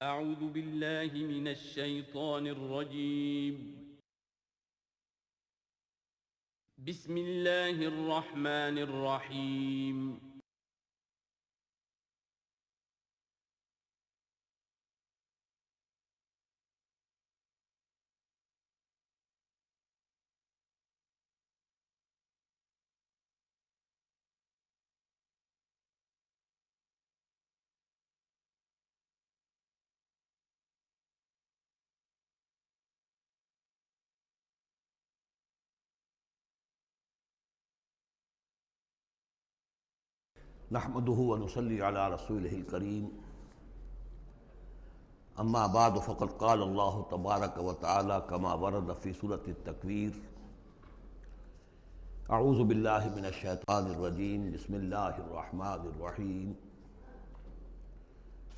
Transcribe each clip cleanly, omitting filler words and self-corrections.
أعوذ بالله من الشيطان الرجيم. بسم الله الرحمن الرحيم. نحمده ونصلي على رسوله الكريم اما بعد فقد قال الله تبارك وتعالى كما ورد في سورة التكوير اعوذ بالله من الشيطان الرجيم بسم الله الرحمن الرحيم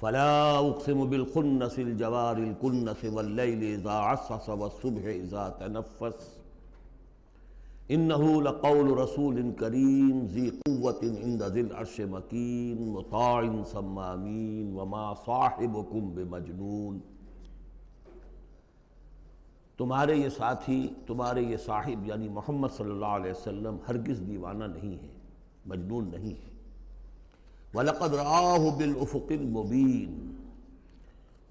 فلا اقسم بالخنس الجوار الكنس والليل اذا عسعس والصبح اذا تنفس انه لقول رسول کریم ذی قوت عند ذی العرش مکین مطاع ثم امین وما صاحبکم بمجنون۔ تمہارے یہ ساتھی، تمہارے یہ صاحب یعنی محمد صلی اللہ علیہ وسلم ہرگز دیوانہ نہیں ہے، مجنون نہیں ہے۔ وَلَقَدْ رَآهُ بِالْأُفُقِ الْمُبِينِ،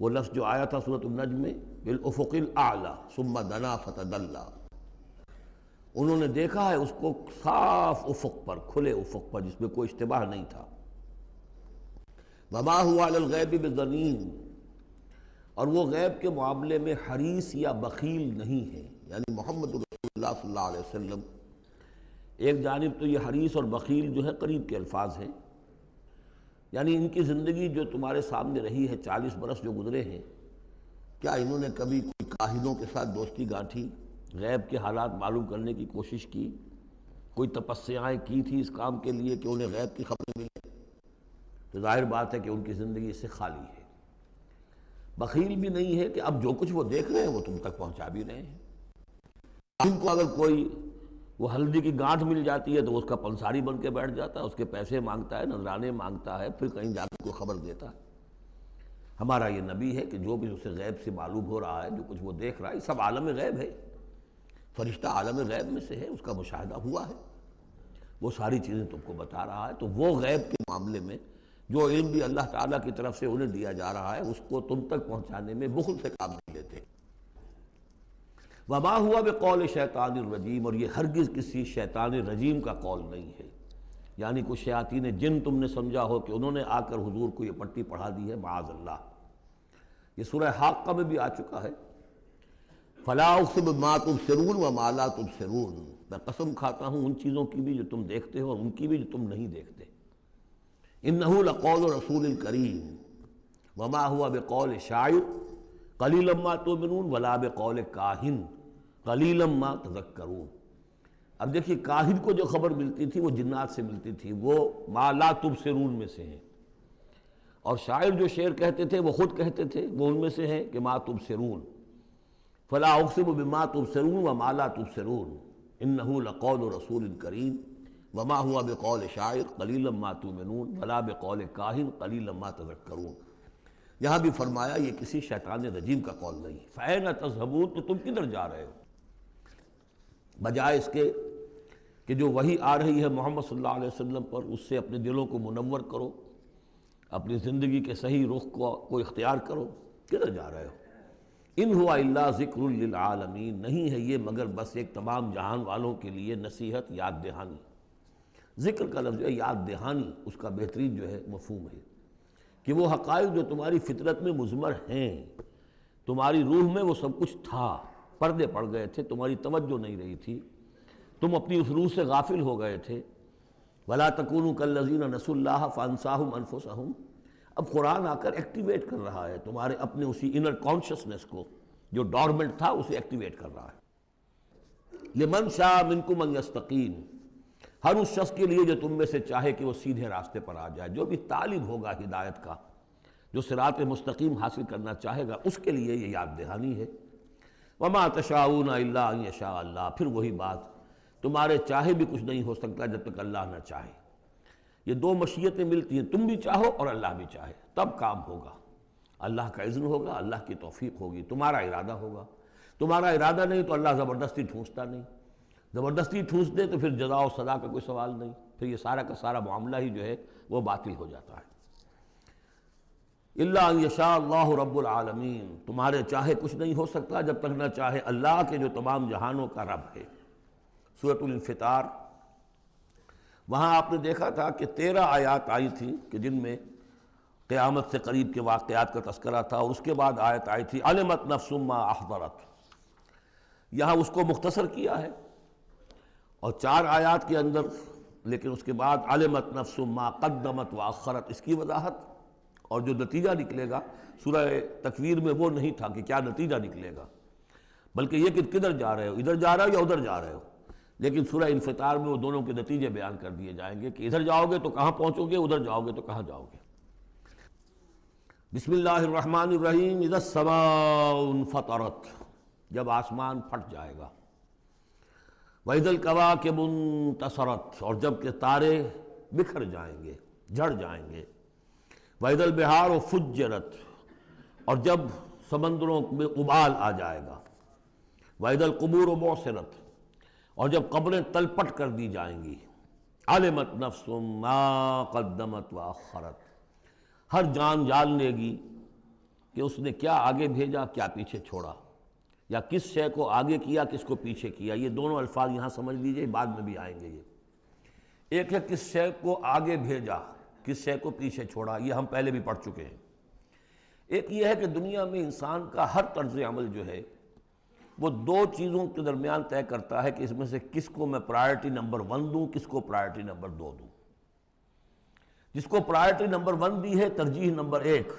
وہ لفظ جو آیا تھا سورۃ النجم میں، بِالْأُفُقِ الْأَعْلَى ثُمَّ دَنَا فَتَدَلَّى، انہوں نے دیکھا ہے اس کو صاف افق پر، کھلے افق پر جس میں کوئی اشتباہ نہیں تھا۔ وَمَا هُوَ عَلَى الْغَيْبِ بِضَنِينٍ، اور وہ غیب کے معاملے میں حریص یا بخیل نہیں ہے، یعنی محمد رسول اللہ صلی اللہ علیہ وسلم ایک جانب تو یہ حریص اور بخیل جو ہے قریب کے الفاظ ہیں، یعنی ان کی زندگی جو تمہارے سامنے رہی ہے 40 برس جو گزرے ہیں، کیا انہوں نے کبھی کوئی کاہنوں کے ساتھ دوستی گانٹھی، غیب کے حالات معلوم کرنے کی کوشش کی، کوئی تپسیائیں کی تھی اس کام کے لیے کہ انہیں غیب کی خبریں ملیں؟ تو ظاہر بات ہے کہ ان کی زندگی اس سے خالی ہے۔ بخیل بھی نہیں ہے کہ اب جو کچھ وہ دیکھ رہے ہیں وہ تم تک پہنچا بھی رہے ہیں۔ ان کو اگر کوئی وہ ہلدی کی گانٹھ مل جاتی ہے تو اس کا پنساری بن کے بیٹھ جاتا ہے، اس کے پیسے مانگتا ہے، نذرانے مانگتا ہے، پھر کہیں جا کے کوئی خبر دیتا ہے۔ ہمارا یہ نبی ہے کہ جو بھی اسے غیب سے معلوم ہو رہا ہے، جو کچھ وہ دیکھ رہا ہے، یہ سب عالم غیب ہے۔ فرشتہ عالم غیب میں سے ہے، اس کا مشاہدہ ہوا ہے، وہ ساری چیزیں تم کو بتا رہا ہے۔ تو وہ غیب کے معاملے میں جو علم بھی اللہ تعالیٰ کی طرف سے انہیں دیا جا رہا ہے، اس کو تم تک پہنچانے میں بخل سے کام نہیں لیتے۔ وما ہوا بقول شیطان الرجیم، اور یہ ہرگز کسی شیطان رجیم کا قول نہیں ہے، یعنی کچھ شیاطین جن تم نے سمجھا ہو کہ انہوں نے آ کر حضور کو یہ پٹی پڑھا دی ہے، معاذ اللہ۔ یہ سورہ حاقہ میں بھی آ چکا ہے، فلا اقسم بما تبصرون وما لا تبصرون، میں قسم کھاتا ہوں ان چیزوں کی بھی جو تم دیکھتے ہو اور ان کی بھی جو تم نہیں دیکھتے۔ انہ لقول رسول کریم وما هو بقول شاعر قلیلا ما تؤمنون ولا بقول کاہن قلیلا ما تذکرون۔ اب دیکھیے کاہن کو جو خبر ملتی تھی وہ جنات سے ملتی تھی، وہ ما لا تبصرون میں سے ہیں، اور شاعر جو شعر کہتے تھے وہ خود کہتے تھے، وہ ان میں سے ہیں کہ ما تبصرون۔ فلا اقسم بما تبصرون وما لا تبصرون انہ لقول رسول کریم وما هو بقول شاعر قلیلا ما تؤمنون ولا بقول کاہن قلیلا ما تذکرون۔ یہاں بھی فرمایا یہ کسی شیطان رجیم کا قول نہیں۔ فأین تذہبون، تو تم کدھر جا رہے ہو؟ بجائے اس کے کہ جو وحی آ رہی ہے محمد صلی اللہ علیہ وسلم پر، اس سے اپنے دلوں کو منور کرو، اپنی زندگی کے صحیح رخ کو اختیار کرو، کدھر جا رہے ہو؟ ان ہوا الا ذکر للعالمین، نہیں ہے یہ مگر بس ایک تمام جہان والوں کے لیے نصیحت، یاد دہانی۔ ذکر کا لفظ ہے، یاد دہانی اس کا بہترین جو ہے مفہوم ہے کہ وہ حقائق جو تمہاری فطرت میں مضمر ہیں، تمہاری روح میں وہ سب کچھ تھا، پردے پڑ گئے تھے، تمہاری توجہ نہیں رہی تھی، تم اپنی اس روح سے غافل ہو گئے تھے۔ ولا تکونوا کالذین نسوا اللہ فانساہم انفسہم، اب قرآن آ کر ایکٹیویٹ کر رہا ہے تمہارے اپنے اسی انر کانشسنس کو جو ڈورمنٹ تھا، اسے ایکٹیویٹ کر رہا ہے۔ لمن شاء منکم ان یستقیم، ہر اس شخص کے لیے جو تم میں سے چاہے کہ وہ سیدھے راستے پر آ جائے، جو بھی طالب ہوگا ہدایت کا، جو صراط مستقیم حاصل کرنا چاہے گا، اس کے لیے یہ یاد دہانی ہے۔ وما تشاءون الا ان یشاء اللہ، پھر وہی بات، تمہارے چاہے بھی کچھ نہیں ہو سکتا جب تک اللہ نہ چاہے۔ یہ دو مشیتیں ملتی ہیں، تم بھی چاہو اور اللہ بھی چاہے، تب کام ہوگا۔ اللہ کا اذن ہوگا، اللہ کی توفیق ہوگی، تمہارا ارادہ ہوگا۔ تمہارا ارادہ نہیں تو اللہ زبردستی ٹھونستا نہیں، زبردستی ٹھونس دے تو پھر جزا و سزا کا کوئی سوال نہیں، پھر یہ سارا کا سارا معاملہ ہی جو ہے وہ باطل ہو جاتا ہے۔ الا ان یشاء اللہ رب العالمین، تمہارے چاہے کچھ نہیں ہو سکتا جب تک نہ چاہے اللہ کے جو تمام جہانوں کا رب ہے۔ سورۃ الانفطار، وہاں آپ نے دیکھا تھا کہ 13 آیات آئی تھی کہ جن میں قیامت سے قریب کے واقعات کا تذکرہ تھا، اور اس کے بعد آیت آئی تھی علمت نفس ما احضرت، یہاں اس کو مختصر کیا ہے، اور 4 آیات کے اندر، لیکن اس کے بعد علمت نفس ما قدمت واخرت، اس کی وضاحت، اور جو نتیجہ نکلے گا سورہ تکویر میں وہ نہیں تھا کہ کیا نتیجہ نکلے گا، بلکہ یہ کہ کدھر جا رہے ہو، ادھر جا رہے ہو یا ادھر جا رہے ہو، لیکن سورہ انفطار میں وہ دونوں کے نتیجے بیان کر دیے جائیں گے کہ ادھر جاؤ گے تو کہاں پہنچو گے، ادھر جاؤ گے تو کہاں جاؤ گے۔ بسم اللہ الرحمن الرحیم، اذا السماء انفطرت، جب آسمان پھٹ جائے گا، وَإِذَا الْكَوَاكِبُ انتَثَرَتْ، اور جب کہ تارے بکھر جائیں گے، جھڑ جائیں گے، وَإِذَا الْبِحَارُ فُجِّرَتْ، اور جب سمندروں میں ابال آ جائے گا، وَإِذَا الْقُبُورُ بُعْثِرَتْ، اور جب قبریں تلپٹ کر دی جائیں گی، عَلِمَتْ نَفْسٌ مَا قَدَّمَتْ وَأَخَّرَتْ، ہر جان جان لے گی کہ اس نے کیا آگے بھیجا کیا پیچھے چھوڑا، یا کس شے کو آگے کیا کس کو پیچھے کیا۔ یہ دونوں الفاظ یہاں سمجھ لیجئے، بعد میں بھی آئیں گے۔ یہ ایک ہے کس شے کو آگے بھیجا، کس شے کو پیچھے چھوڑا، یہ ہم پہلے بھی پڑھ چکے ہیں۔ ایک یہ ہے کہ دنیا میں انسان کا ہر طرز عمل جو ہے وہ 2 چیزوں کے درمیان طے کرتا ہے کہ اس میں سے کس کو میں پرائرٹی نمبر 1 دوں، کس کو پرائرٹی نمبر 2 دوں۔ جس کو پرائرٹی نمبر 1 دی ہے، ترجیح نمبر 1،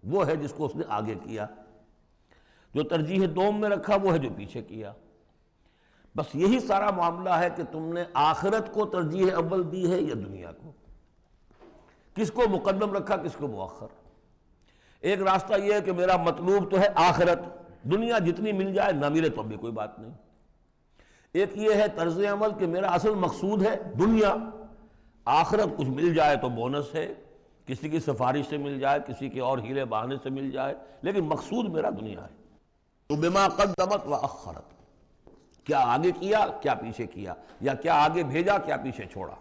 وہ ہے جس کو اس نے آگے کیا، جو ترجیح 2 میں رکھا وہ ہے جو پیچھے کیا۔ بس یہی سارا معاملہ ہے کہ تم نے آخرت کو ترجیح اول دی ہے یا دنیا کو، کس کو مقدم رکھا کس کو مؤخر۔ ایک راستہ یہ ہے کہ میرا مطلوب تو ہے آخرت، دنیا جتنی مل جائے نہ ملے تو بھی کوئی بات نہیں۔ ایک یہ ہے طرز عمل کہ میرا اصل مقصود ہے دنیا، آخرت کچھ مل جائے تو بونس ہے، کسی کی سفارش سے مل جائے، کسی کے اور ہیلے بہانے سے مل جائے، لیکن مقصود میرا دنیا ہے۔ تو بما قدمت واخرت، کیا آگے کیا کیا پیچھے کیا، یا کیا آگے بھیجا کیا پیچھے چھوڑا۔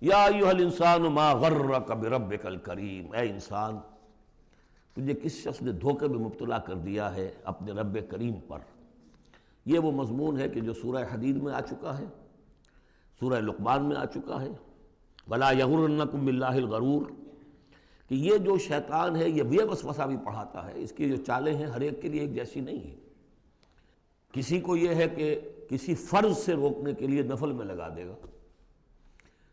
یا ایھا الانسان ما غرک بربک الکریم، اے انسان تجھے کس شخص نے دھوکے میں مبتلا کر دیا ہے اپنے رب کریم پر۔ یہ وہ مضمون ہے کہ جو سورہ حدید میں آ چکا ہے، سورہ لقمان میں آ چکا ہے، وَلَا يَغُرَّنَّكُم بِاللَّهِ الْغَرُورُ، کہ یہ جو شیطان ہے یہ وسوسہ بھی پڑھاتا ہے، اس کی جو چالیں ہیں ہر ایک کے لیے ایک جیسی نہیں ہیں۔ کسی کو یہ ہے کہ کسی فرض سے روکنے کے لیے نفل میں لگا دے گا،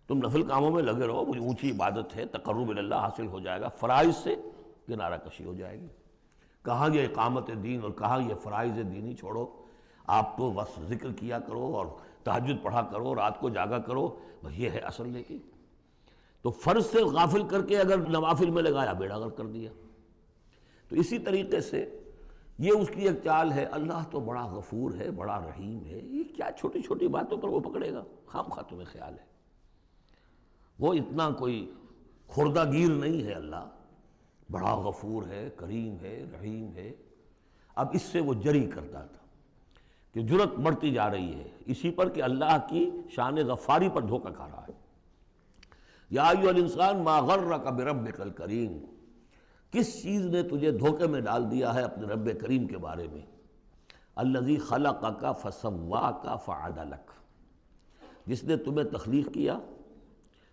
تم نفل کاموں میں لگے رہو، مجھے اونچی عبادت ہے، تقرب اللہ حاصل ہو جائے گا، فرائض سے کنارہ کشی ہو جائے گی۔ کہاں یہ اقامت دین اور کہاں یہ فرائض دینی چھوڑو، آپ تو بس ذکر کیا کرو اور تہجد پڑھا کرو، رات کو جاگا کرو، بس یہ ہے اصل۔ لیکن تو فرض سے غافل کر کے اگر نوافل میں لگایا بیڑا غرق کر دیا۔ تو اسی طریقے سے یہ اس کی ایک چال ہے، اللہ تو بڑا غفور ہے، بڑا رحیم ہے، یہ کیا چھوٹی چھوٹی باتوں پر وہ پکڑے گا، خام خواہ تمہیں خیال ہے وہ اتنا کوئی خوردہ گیر نہیں ہے، اللہ بڑا غفور ہے، کریم ہے، رحیم ہے۔ اب اس سے وہ جری کرتا تھا کہ جرت بڑھتی جا رہی ہے اسی پر کہ اللہ کی شان غفاری پر دھوکہ کھا رہا ہے۔ یا ایھا الانسان ما غرک بربک الکریم، کس چیز نے تجھے دھوکے میں ڈال دیا ہے اپنے رب کریم کے بارے میں۔ الذی خلقک فسواک فعدلک، جس نے تمہیں تخلیق کیا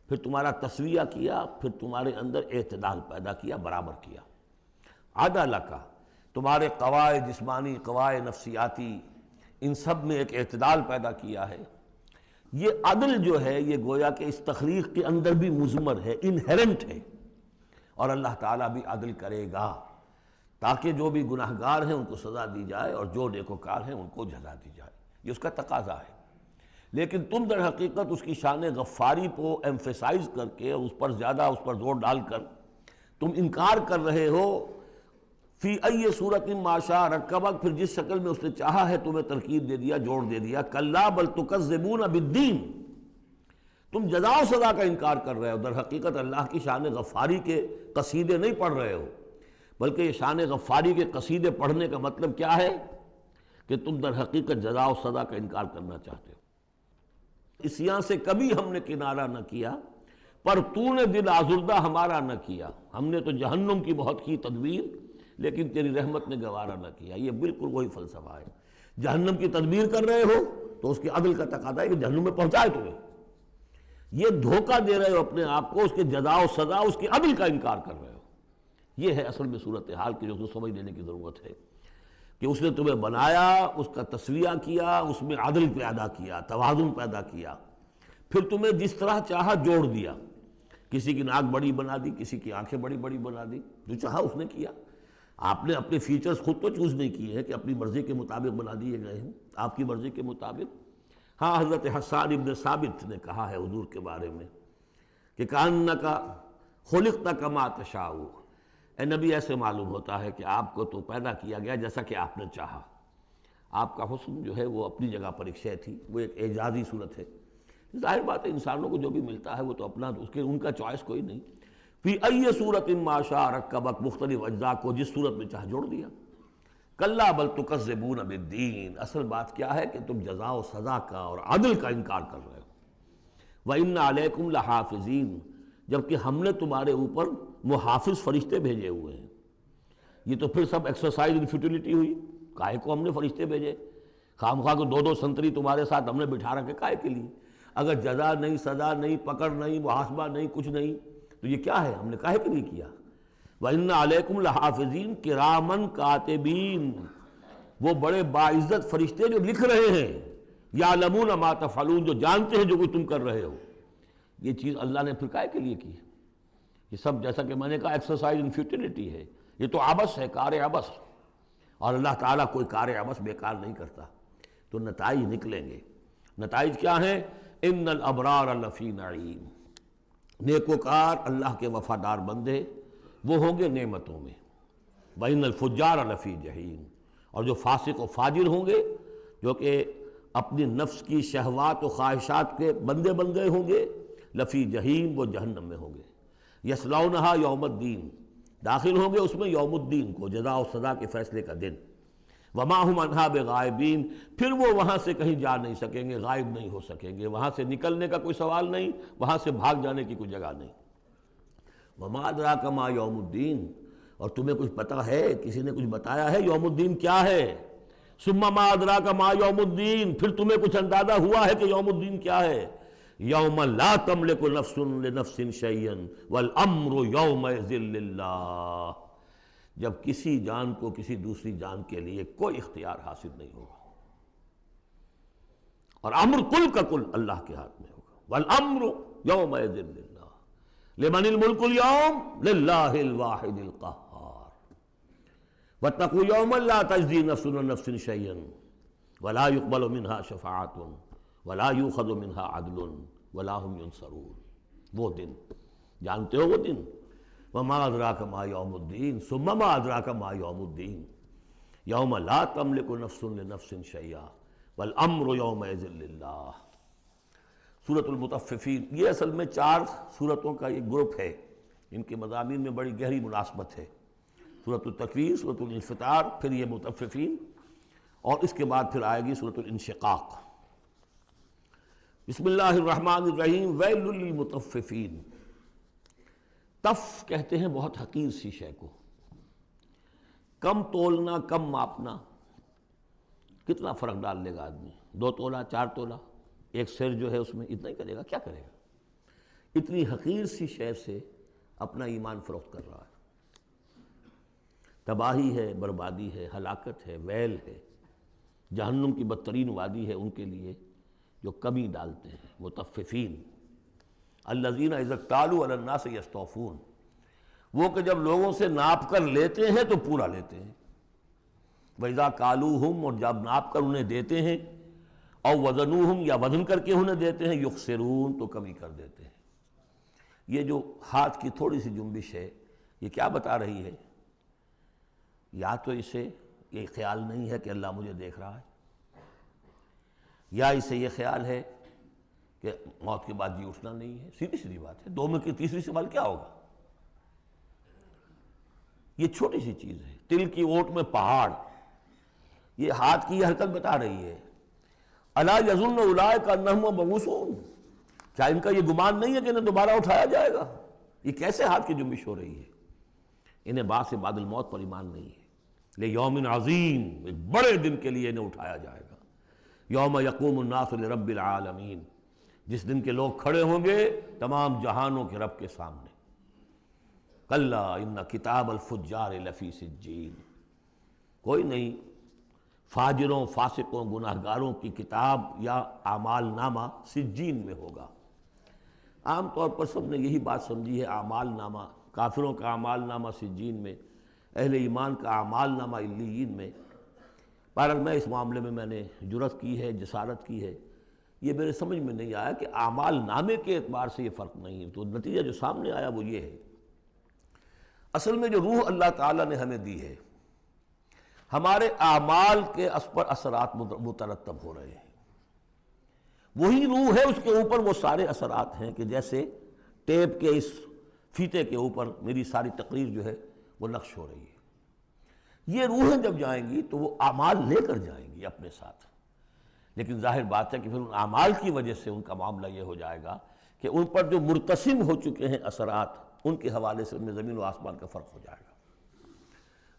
پھر تمہارا تسویہ کیا، پھر تمہارے اندر اعتدال پیدا کیا، برابر کیا۔ عدلک، تمہارے قواعد جسمانی، قواعد نفسیاتی، ان سب میں ایک اعتدال پیدا کیا ہے۔ یہ عدل جو ہے یہ گویا کہ اس تخلیق کے اندر بھی مضمر ہے، انہیرنٹ ہے، اور اللہ تعالیٰ بھی عدل کرے گا تاکہ جو بھی گناہگار ہیں ان کو سزا دی جائے اور جو نیکوکار ہیں ان کو جزا دی جائے، یہ اس کا تقاضا ہے۔ لیکن تم در حقیقت اس کی شان غفاری کو ایمفیسائز کر کے اس پر زیادہ اس پر زور ڈال کر تم انکار کر رہے ہو۔ فی ای صورت ما شاء رکبک، پھر جس شکل میں اس نے چاہا ہے تمہیں ترکیب دے دیا، جوڑ دے دیا۔ کلا بل تکذبون بالدین، تم جزا و سزا کا انکار کر رہے ہو، در حقیقت اللہ کی شان غفاری کے قصیدے نہیں پڑھ رہے ہو، بلکہ یہ شان غفاری کے قصیدے پڑھنے کا مطلب کیا ہے کہ تم در حقیقت جزا و سزا کا انکار کرنا چاہتے ہو۔ عصیاں سے کبھی ہم نے کنارہ نہ کیا، پر تو نے دل آزردہ ہمارا نہ کیا۔ ہم نے تو جہنم کی بہت کی تدبیر، لیکن تیری رحمت نے گوارا نہ کیا۔ یہ بالکل وہی فلسفہ ہے۔ جہنم کی تدبیر کر رہے ہو تو اس کے عدل کا تقاضا ہے کہ جہنم میں پہنچائے تمہیں۔ یہ دھوکہ دے رہے ہو اپنے آپ کو، اس کے جزا و سزا، اس کے عدل کا انکار کر رہے ہو۔ یہ ہے اصل میں صورتحال کی جو سمجھ لینے کی ضرورت ہے کہ اس نے تمہیں بنایا، اس کا تسویہ کیا، اس میں عدل پیدا کیا، توازن پیدا کیا، پھر تمہیں جس طرح چاہا جوڑ دیا۔ کسی کی ناک بڑی بنا دی، کسی کی آنکھیں بڑی بڑی بنا دی، جو چاہا اس نے کیا۔ آپ نے اپنے فیچرز خود تو چوز نہیں کیے ہیں کہ اپنی مرضی کے مطابق بنا دیے گئے ہیں، آپ کی مرضی کے مطابق۔ ہاں، حضرت حسان ابن ثابت نے کہا ہے حضور کے بارے میں کہ کأنک خلقت کما تشاء، اے نبی ایسے معلوم ہوتا ہے کہ آپ کو تو پیدا کیا گیا جیسا کہ آپ نے چاہا۔ آپ کا حسن جو ہے وہ اپنی جگہ پر ایک شے تھی، وہ ایک اعجازی صورت ہے۔ ظاہر بات ہے انسانوں کو جو بھی ملتا ہے وہ تو اپنا، اس کے ان کا چوائس کوئی نہیں۔ فی ای صورت ما شاء رکبک، مختلف اجزاء کو جس صورت میں چاہ جوڑ دیا۔ کلا بل تکذبون بالدین، اصل بات کیا ہے کہ تم جزا و سزا کا اور عدل کا انکار کر رہے ہو۔ وَإِنَّ عَلَيْكُمْ لَحَافِظِينَ، جبکہ ہم نے تمہارے اوپر محافظ فرشتے بھیجے ہوئے ہیں۔ یہ تو پھر سب ایکسرسائز ان فیوٹیلٹی ہوئی۔ کائے کو ہم نے فرشتے بھیجے؟ خام خواہ کو دو دو سنتری تمہارے ساتھ ہم نے بٹھا رکھے کائے کے لیے؟ اگر جزا نہیں، سزا نہیں، پکڑ نہیں، محاسبہ نہیں، کچھ نہیں، تو یہ کیا ہے؟ ہم نے کاہے کے لیے کیا؟ وَإِنَّ عَلَيْكُمْ لَحَافِظِينَ كِرَامًا كَاتِبِينَ، وہ بڑے باعزت فرشتے جو لکھ رہے ہیں، يَعْلَمُونَ مَا تَفْعَلُونَ، جو جانتے ہیں جو کچھ تم کر رہے ہو۔ یہ چیز اللہ نے پھر کاہے کے لیے کی؟ یہ سب جیسا کہ میں نے کہا ایکسرسائز ان فیوٹیلٹی ہے، یہ تو عبث ہے، کار عبث، اور اللہ تعالیٰ کوئی کار عبث بیکار نہیں کرتا۔ تو نتائج نکلیں گے۔ نتائج کیا ہیں؟ ان الابرار لفی نعیم، نیکوکار اللہ کے وفادار بندے وہ ہوں گے نعمتوں میں۔ وَإِنَّ الْفُجَّارَ لَفِي جَحِيمٍ، اور جو فاسق و فاجر ہوں گے، جو کہ اپنی نفس کی شہوات و خواہشات کے بندے بن گئے ہوں گے، لفی جہیم، وہ جہنم میں ہوں گے۔ یصلونہا یوم الدین، داخل ہوں گے اس میں یوم الدین کو، جزا و سزا کے فیصلے کا دن۔ وما ہم عنہا بغائبین، پھر وہ وہاں سے کہیں جا نہیں سکیں گے، غائب نہیں ہو سکیں گے، وہاں سے نکلنے کا کوئی سوال نہیں، وہاں سے بھاگ جانے کی کوئی جگہ نہیں۔ وما ادراک ما یوم الدین، اور تمہیں کچھ پتہ ہے، کسی نے کچھ بتایا ہے یوم الدین کیا ہے؟ ثم ما ادراک ما یوم الدین، پھر تمہیں کچھ اندازہ ہوا ہے کہ یوم الدین کیا ہے؟ یوم لا تملک نفس لنفس شیئا والامر یومئذ للہ، جب کسی جان کو کسی دوسری جان کے لیے کوئی اختیار حاصل نہیں ہوگا، اور امر کل کا کل اللہ کے ہاتھ میں ہوگا۔ والامر یومئذ للہ، لمن الملک اليوم للہ الواحد القہار۔ واتقوا یوما لا تجزی نفس عن نفس شیئا ولا يقبل منها شفاعۃ ولا یؤخذ منها عدل ولا هم ينصرون۔ وہ دن جانتے ہو، وہ دن وما ادراک ما یوم الدین ثم ما ادراک ما یوم الدین یوم لا تملک نفس لنفس شیئا والامر یومئذ للہ۔ سورۃ المطففین، یہ اصل میں 4 سورتوں کا ایک گروپ ہے، ان کے مضامین میں بڑی گہری مناسبت ہے۔ سورۃ التکویر، سورۃ الانفطار، پھر یہ مطففین، اور اس کے بعد پھر آئے گی سورۃ الانشقاق۔ بسم اللہ الرحمن الرحیم، ویل للمطففین۔ تف کہتے ہیں بہت حقیر سی شے کو، کم تولنا، کم ماپنا، کتنا فرق ڈال لے گا آدمی؟ 2 تولہ، 4 تولہ، ایک سر جو ہے اس میں اتنا ہی کرے گا، کیا کرے گا؟ اتنی حقیر سی شے سے اپنا ایمان فروخت کر رہا ہے۔ تباہی ہے، بربادی ہے، ہلاکت ہے، ویل ہے، جہنم کی بدترین وادی ہے ان کے لیے جو کمی ڈالتے ہیں۔ مطففین الذین اذا اکتالوا علی الناس یستوفون، وہ کہ جب لوگوں سے ناپ کر لیتے ہیں تو پورا لیتے ہیں۔ وَإِذَا كَالُوهُمْ، اور جب ناپ کر انہیں دیتے ہیں، اور وزنوہم، یا وزن کر کے انہیں دیتے ہیں، یخسرون، تو کمی کر دیتے ہیں۔ یہ جو ہاتھ کی تھوڑی سی جنبش ہے، یہ کیا بتا رہی ہے؟ یا تو اسے یہ خیال نہیں ہے کہ اللہ مجھے دیکھ رہا ہے، یا اسے یہ خیال ہے کہ موت کے بعد جی اٹھنا نہیں ہے۔ سیدھی سیدھی بات ہے، 2 میں کی تیسری سوال کیا ہوگا؟ یہ چھوٹی سی چیز ہے، تل کی اوٹ میں پہاڑ، یہ ہاتھ کی حرکت بتا رہی ہے۔ الا یظن اولئک انہم مبعوثون، کیا ان کا یہ گمان نہیں ہے کہ انہیں دوبارہ اٹھایا جائے گا؟ یہ کیسے ہاتھ کی جنبش ہو رہی ہے؟ انہیں بعث بعد الموت پر ایمان نہیں ہے۔ لیوم عظیم، ایک بڑے دن کے لیے انہیں اٹھایا جائے گا۔ یوم یقوم الناس لرب العالمین، جس دن کے لوگ کھڑے ہوں گے تمام جہانوں کے رب کے سامنے۔ کلا ان کتاب الفجار لفی سجین، کوئی نہیں، فاجروں، فاسقوں، گناہگاروں کی کتاب یا اعمال نامہ سجین میں ہوگا۔ عام طور پر سب نے یہی بات سمجھی ہے، اعمال نامہ، کافروں کا اعمال نامہ سجین میں، اہل ایمان کا اعمال نامہ علیین میں۔ بہرحال میں اس معاملے میں نے جرأت کی ہے، جسارت کی ہے، یہ میرے سمجھ میں نہیں آیا کہ اعمال نامے کے اعتبار سے یہ فرق نہیں ہے، تو نتیجہ جو سامنے آیا وہ یہ ہے۔ اصل میں جو روح اللہ تعالیٰ نے ہمیں دی ہے، ہمارے اعمال کے اس پر اثرات مترتب ہو رہے ہیں، وہی روح ہے، اس کے اوپر وہ سارے اثرات ہیں کہ جیسے ٹیپ کے اس فیتے کے اوپر میری ساری تقریر جو ہے وہ نقش ہو رہی ہے۔ یہ روحیں جب جائیں گی تو وہ اعمال لے کر جائیں گی اپنے ساتھ، لیکن ظاہر بات ہے کہ پھر ان اعمال کی وجہ سے ان کا معاملہ یہ ہو جائے گا کہ ان پر جو مرتسم ہو چکے ہیں اثرات، ان کے حوالے سے ان میں زمین و آسمان کا فرق ہو جائے گا۔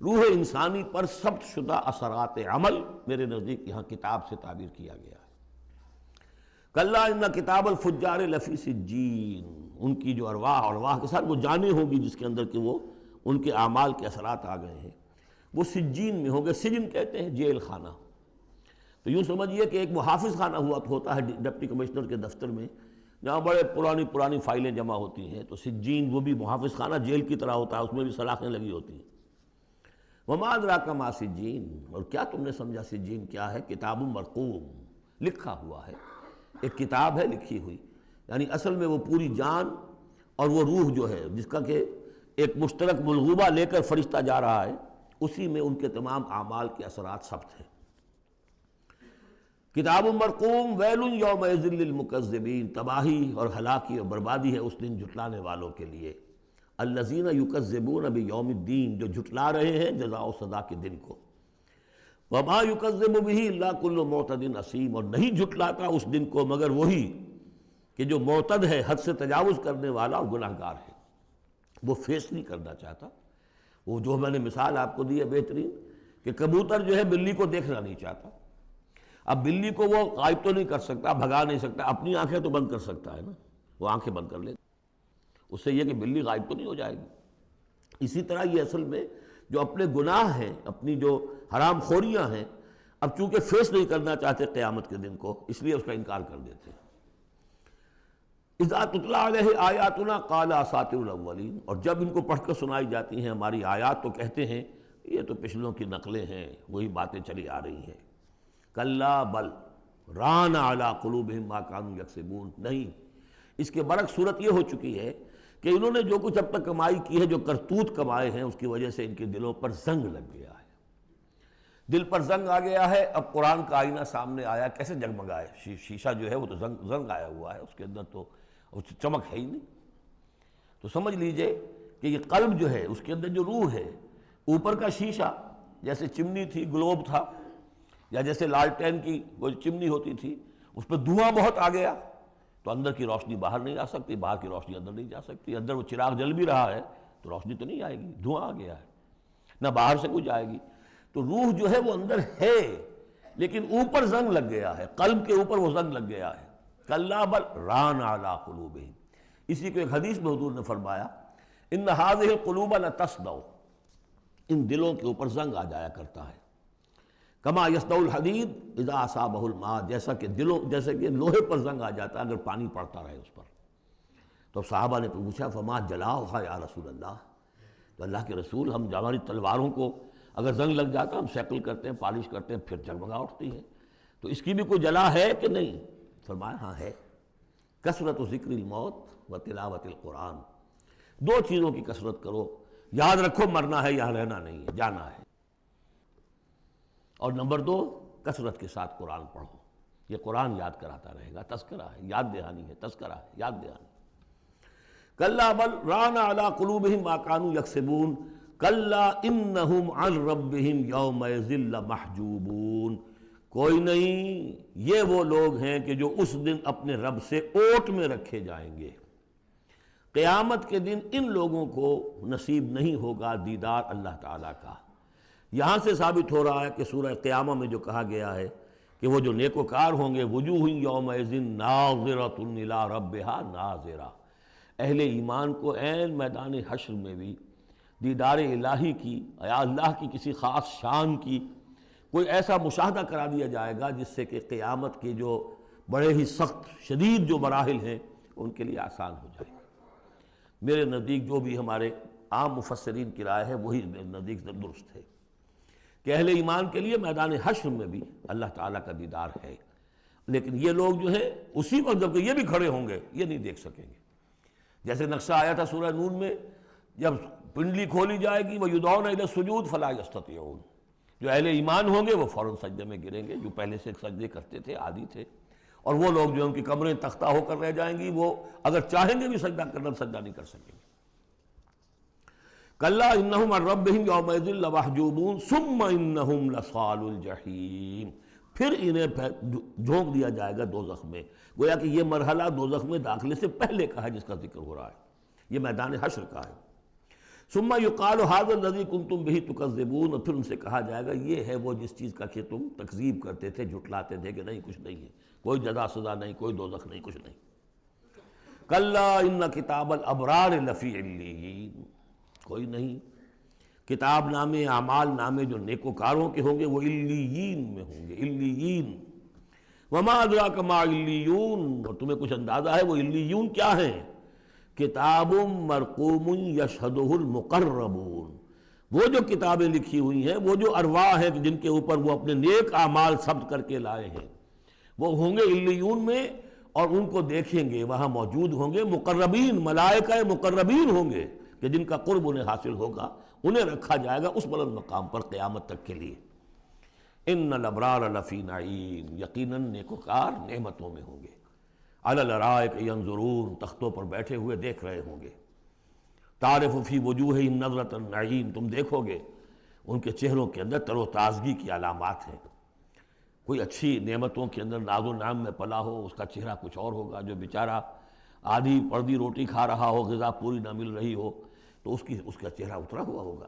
روح انسانی پر ثبت شدہ اثرات عمل میرے نزدیک یہاں کتاب سے تعبیر کیا گیا ہے۔ کلا ان کتاب الفجار لفی سجین، ان کی جو ارواح کے ساتھ وہ جانیں ہوں گی جس کے اندر کہ وہ ان کے اعمال کے اثرات آ گئے ہیں، وہ سجین میں ہوں گے۔ سجن کہتے ہیں جیل خانہ، تو یوں سمجھیے کہ ایک محافظ خانہ ہوتا ہے ڈپٹی کمشنر کے دفتر میں، جہاں بڑے پرانی فائلیں جمع ہوتی ہیں، تو سجین وہ بھی محافظ خانہ جیل کی طرح ہوتا ہے، اس میں بھی سلاخیں لگی ہوتی ہیں۔ وما ادراک ما سجین، اور کیا تم نے سمجھا سجین کیا ہے؟ کتاب مرقوم، لکھا ہوا ہے، ایک کتاب ہے لکھی ہوئی، یعنی اصل میں وہ پوری جان اور وہ روح جو ہے جس کا کہ ایک مشترک ملغوبہ لے کر فرشتہ جا رہا ہے، اسی میں ان کے تمام اعمال کے اثرات ثبت ہیں۔ کتاب مرقوم، ویل یومئذ للمکذبین، تباہی اور ہلاکی اور بربادی ہے اس دن جھٹلانے والوں کے لیے۔ الذین یکذبون بیوم الدین، جو جھٹلا رہے ہیں جزا و سزا کے دن کو۔ وما یکذب بہ الا کل معتد اثیم، اور نہیں جھٹلاتا اس دن کو مگر وہی کہ جو معتد ہے، حد سے تجاوز کرنے والا اور گناہگار ہے۔ وہ فیس نہیں کرنا چاہتا، وہ جو میں نے مثال آپ کو دی ہے بہترین، کہ کبوتر جو ہے بلی کو دیکھنا نہیں چاہتا۔ اب بلی کو وہ غائب تو نہیں کر سکتا، بھگا نہیں سکتا، اپنی آنکھیں تو بند کر سکتا ہے نا، وہ آنکھیں بند کر لے، اس سے یہ کہ بلی غائب تو نہیں ہو جائے گی۔ اسی طرح یہ اصل میں جو اپنے گناہ ہیں، اپنی جو حرام خوریاں ہیں، اب چونکہ فیس نہیں کرنا چاہتے قیامت کے دن کو، اس لیے اس کا انکار کر دیتے ہیں۔ اذا تتلی علیہ آیاتنا قال اساطیر الاولین، اور جب ان کو پڑھ کر سنائی جاتی ہیں ہماری آیات تو کہتے ہیں یہ تو پچھلوں کی نقلیں ہیں، وہی باتیں چلی آ رہی ہیں۔ کلا بل ران علی قلوبہم ما کانوا یکسبون، نہیں، اس کے برعکس صورت یہ ہو چکی ہے کہ انہوں نے جو کچھ اب تک کمائی کی ہے، جو کرتوت کمائے ہیں، اس کی وجہ سے ان کے دلوں پر زنگ لگ گیا ہے۔ دل پر زنگ آ گیا ہے۔ اب قرآن کا آئینہ سامنے آیا، کیسے جگمگائے؟ شیشہ جو ہے وہ تو زنگ آیا ہوا ہے، اس کے اندر تو چمک ہے ہی نہیں۔ تو سمجھ لیجئے کہ یہ قلب جو ہے، اس کے اندر جو روح ہے، اوپر کا شیشہ جیسے چمنی تھی، گلوب تھا، یا جیسے لالٹین کی وہ چمنی ہوتی تھی، اس پہ دھواں بہت آ گیا تو اندر کی روشنی باہر نہیں آ سکتی، باہر کی روشنی اندر نہیں جا سکتی۔ اندر وہ چراغ جل بھی رہا ہے تو روشنی تو نہیں آئے گی، دھواں آ گیا ہے، نہ باہر سے کچھ آئے گی۔ تو روح جو ہے وہ اندر ہے، لیکن اوپر زنگ لگ گیا ہے، قلب کے اوپر وہ زنگ لگ گیا ہے۔ کلا بل ران علی قلوبہم، اسی کو ایک حدیث میں حضور نے فرمایا ان هذه القلوب لتصدع، ان دلوں کے اوپر زنگ آ جایا کرتا ہے۔ کما یصدع الحدید اذا اصابہ الماء، جیسے کہ لوہے پر زنگ آ جاتا ہے اگر پانی پڑتا رہے اس پر۔ تو صحابہ نے پوچھا فما جلاؤھا یا رسول اللہ، تو اللہ کے رسول، ہم ہماری تلواروں کو اگر زنگ لگ جاتا ہم سیکل کرتے ہیں، پالش کرتے ہیں، پھر جگمگا اٹھتی ہے، تو اس کی بھی کوئی جلا ہے کہ نہیں؟ فرمایا ہاں ہے، کثرت ذکر الموت و تلاوت القرآن، دو چیزوں کی کثرت کرو، یاد رکھو مرنا ہے، یہاں رہنا نہیں ہے، جانا ہے، اور نمبر دو کثرت کے ساتھ قرآن پڑھو، یہ قرآن یاد کراتا رہے گا، تذکرہ ہے، یاد دہانی ہے، تذکرہ ہے، یاد دہانی۔ کلا بل ران علی قلوبہم ما کانوا یکسبون، کلا انہم عن ربہم یومئذ لمحجوبون، کوئی نہیں، یہ وہ لوگ ہیں کہ جو اس دن اپنے رب سے اوٹ میں رکھے جائیں گے۔ قیامت کے دن ان لوگوں کو نصیب نہیں ہوگا دیدار اللہ تعالیٰ کا۔ یہاں سے ثابت ہو رہا ہے کہ سورہ قیامہ میں جو کہا گیا ہے کہ وہ جو نیکوکار ہوں گے وجوہ یومئذ ناظرۃ الی ربہا ناظرہ، اہل ایمان کو عین میدان حشر میں بھی دیدار الہی کی یا اللہ کی کسی خاص شان کی کوئی ایسا مشاہدہ کرا دیا جائے گا جس سے کہ قیامت کے جو بڑے ہی سخت شدید جو مراحل ہیں ان کے لیے آسان ہو جائے گا۔ میرے نزدیک جو بھی ہمارے عام مفسرین کی رائے ہے وہی میرے نزدیک درست ہے کہ اہل ایمان کے لیے میدان حشر میں بھی اللہ تعالیٰ کا دیدار ہے، لیکن یہ لوگ جو ہے اسی وقت جب کہ یہ بھی کھڑے ہوں گے یہ نہیں دیکھ سکیں گے۔ جیسے نقشہ آیا تھا سورہ نون میں، جب پنڈلی کھولی جائے گی وَيُدْعَوْنَ إِلَى السُّجُودِ فَلَا يَسْتَطِيعُونَ، جو اہل ایمان ہوں گے وہ فوراً سجدے میں گریں گے، جو پہلے سے سجدے کرتے تھے عادی تھے، اور وہ لوگ جو ان کی کمریں تختہ ہو کر رہ جائیں گی وہ اگر چاہیں گے بھی سجدہ کرنا سجدہ نہیں کر سکیں گے۔ کلا انہم عن ربہم یومئذ لمحجوبون ثم انہم لصالو الجحیم، پھر انہیں جھونک دیا جائے گا دوزخ میں۔ گویا کہ یہ مرحلہ دوزخ میں داخلے سے پہلے کا ہے جس کا ذکر ہو رہا ہے، یہ میدان حشر کا ہے۔ ثم یقال ھذا الذی کنتم بہ تکذبون، اور پھر ان سے کہا جائے گا یہ ہے وہ جس چیز کا کہ تم تکذیب کرتے تھے، جھٹلاتے تھے کہ نہیں کچھ نہیں ہے، کوئی جزا سزا نہیں، کوئی دوزخ نہیں، کچھ نہیں۔ کلا ان کتاب الابرار لفی علیین، کوئی نہیں، کتاب نامے اعمال نامے جو نیکوکاروں کے ہوں گے وہ علیین میں ہوں گے، علیین۔ وما ادراک ما علیون، اور تمہیں کچھ اندازہ ہے وہ علیون کیا ہیں؟ کتاب مرقوم یشہدہ المقربون، وہ جو کتابیں لکھی ہوئی ہیں، وہ جو ارواح ہیں جن کے اوپر وہ اپنے نیک اعمال ثبت کر کے لائے ہیں، وہ ہوں گے علیون میں، اور ان کو دیکھیں گے، وہاں موجود ہوں گے مقربین، ملائکہ مقربین ہوں گے کہ جن کا قرب انہیں حاصل ہوگا، انہیں رکھا جائے گا اس بلند مقام پر قیامت تک کے لیے۔ ان الابرار لفی نعیم، یقیناً نیکوکار نعمتوں میں ہوں گے۔ علی الارائک ینظرون، تختوں پر بیٹھے ہوئے دیکھ رہے ہوں گے۔ تعرف فی وجوہہم نظرۃ النعیم، تم دیکھو گے ان کے چہروں کے اندر تر و تازگی کی علامات ہیں۔ کوئی اچھی نعمتوں کے اندر ناز و نعم میں پلا ہو اس کا چہرہ کچھ اور ہوگا، جو بیچارہ آدھی پردی روٹی کھا رہا ہو، غذا پوری نہ مل رہی ہو تو اس کا چہرہ اترا ہوا ہوگا۔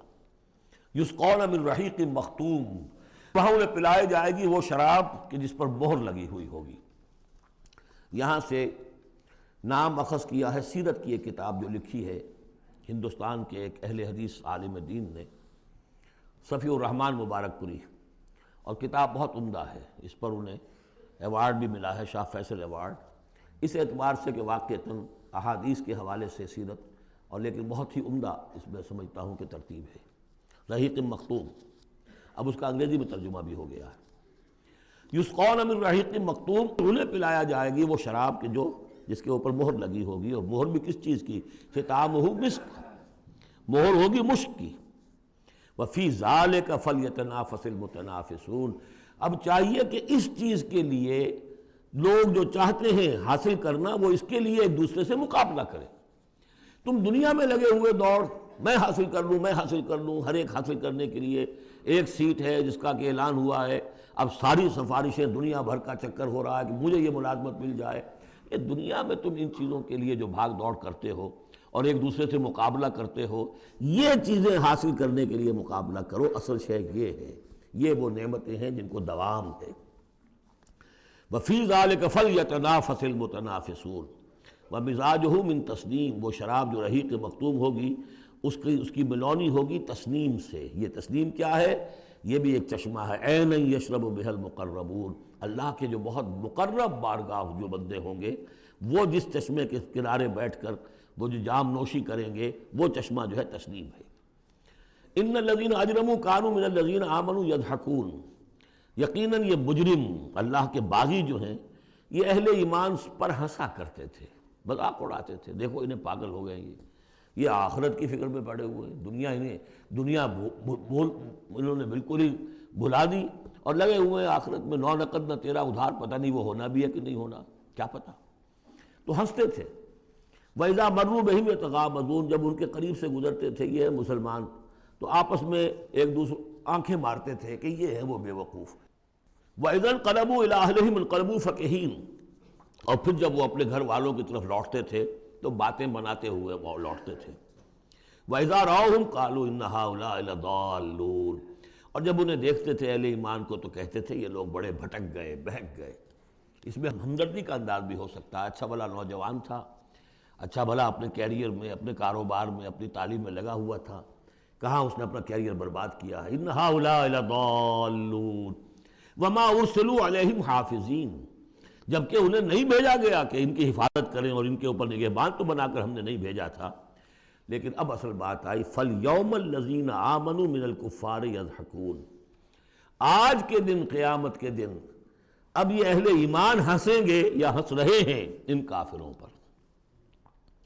یسقون من رحیق مختوم، وہاں انہیں پلائے جائے گی وہ شراب کہ جس پر مہر لگی ہوئی ہوگی۔ یہاں سے نام اخذ کیا ہے سیرت کی ایک کتاب جو لکھی ہے ہندوستان کے ایک اہل حدیث عالم دین نے، صفی الرحمن مبارک پوری، اور کتاب بہت عمدہ ہے، اس پر انہیں ایوارڈ بھی ملا ہے، شاہ فیصل ایوارڈ، اس اعتبار سے کہ واقعتاً احادیث کے حوالے سے سیرت، اور لیکن بہت ہی عمدہ اس میں سمجھتا ہوں کہ ترتیب ہے۔ رحیق مختوم، اب اس کا انگریزی میں ترجمہ بھی ہو گیا ہے۔ یسقون من رحیق مختوم، انہیں پلایا جائے گی وہ شراب کہ جو جس کے اوپر مہر لگی ہوگی، اور مہر بھی کس چیز کی؟ ختامہ مسک، مہر ہوگی مشک کی۔ وفی ذالک فلیتنافس المتنافسون، اب چاہیے کہ اس چیز کے لیے لوگ جو چاہتے ہیں حاصل کرنا وہ اس کے لیے ایک دوسرے سے مقابلہ کریں۔ تم دنیا میں لگے ہوئے دوڑ، میں حاصل کر لوں، میں حاصل کر لوں، ہر ایک حاصل کرنے کے لیے ایک سیٹ ہے جس کا کہ اعلان ہوا ہے، اب ساری سفارشیں دنیا بھر کا چکر ہو رہا ہے کہ مجھے یہ ملازمت مل جائے۔ یہ دنیا میں تم ان چیزوں کے لیے جو بھاگ دوڑ کرتے ہو اور ایک دوسرے سے مقابلہ کرتے ہو، یہ چیزیں حاصل کرنے کے لیے مقابلہ کرو، اصل شے یہ ہے، یہ وہ نعمتیں ہیں جن کو دوام ہے۔ وَفِي ذَلِكَ فَلْيَتَنَافَسِ الْمُتَنَافِسُونَ وَمِزَاجُهُ مِن تسنیم، وہ شراب جو رحیق مختوم ہوگی اس کی ملونی ہوگی تسنیم سے۔ یہ تسنیم کیا ہے؟ یہ بھی ایک چشمہ ہے، عین یشرب بها المقربون، اللہ کے جو بہت مقرب بارگاہ جو بندے ہوں گے وہ جس چشمے کے کنارے بیٹھ کر وہ جو جام نوشی کریں گے وہ چشمہ جو ہے تسنیم ہے۔ ان الذین اجرموا كانوا من الذین آمنوا يضحكون، یقیناً یہ مجرم اللہ کے باغی جو ہیں یہ اہل ایمان پر ہنسا کرتے تھے، مذاق اڑاتے تھے، دیکھو انہیں پاگل ہو گئے یہ آخرت کی فکر میں پڑے ہوئے ہیں، دنیا انہوں نے بالکل ہی بھلا دی اور لگے ہوئے ہیں آخرت میں، نو نقد نہ تیرا ادھار، پتہ نہیں وہ ہونا بھی ہے کہ نہیں ہونا، کیا پتہ، تو ہنستے تھے۔ وَإِذَا مَرُّوا بِهِمْ يَتَغَامَزُونَ، جب ان کے قریب سے گزرتے تھے یہ مسلمان تو آپس میں ایک دوسرے آنکھیں مارتے تھے کہ یہ ہے وہ بے وقوف۔ وَإِذَا انقلبوا إِلَىٰ أَهْلِهِمُ انقلبوا فَكِهِينَ، اور پھر جب وہ اپنے گھر والوں کی طرف لوٹتے تھے تو باتیں بناتے ہوئے وہ لوٹتے تھے۔ وَإِذَا رَأَوْهُمْ قَالُوا إِنَّ هَٰؤُلَاءِ لَضَالُّونَ، اور جب انہیں دیکھتے تھے اہل ایمان کو تو کہتے تھے یہ لوگ بڑے بھٹک گئے، بہک گئے۔ اس میں ہمدردی کا انداز بھی ہو سکتا ہے، اچھا بھلا نوجوان تھا، اچھا بھلا اپنے کیریئر میں، اپنے کاروبار میں، اپنی تعلیم میں لگا ہوا تھا، کہاں اس نے اپنا کیریئر برباد کیا ہے۔ إِنَّ هَٰؤُلَاءِ لَضَالُّونَ وَمَا أُرْسِلُوا عَلَيْهِمْ حَافِظِينَ، جبکہ انہیں نہیں بھیجا گیا کہ ان کی حفاظت کریں اور ان کے اوپر نگہبان تو بنا کر ہم نے نہیں بھیجا تھا۔ لیکن اب اصل بات آئی، فَالْيَوْمَ الَّذِينَ آمَنُوا مِنَ الْكُفَّارِ يَضْحَكُونَ، آج کے دن، قیامت کے دن، اب یہ اہل ایمان ہنسیں گے یا ہنس رہے ہیں ان کافروں پر۔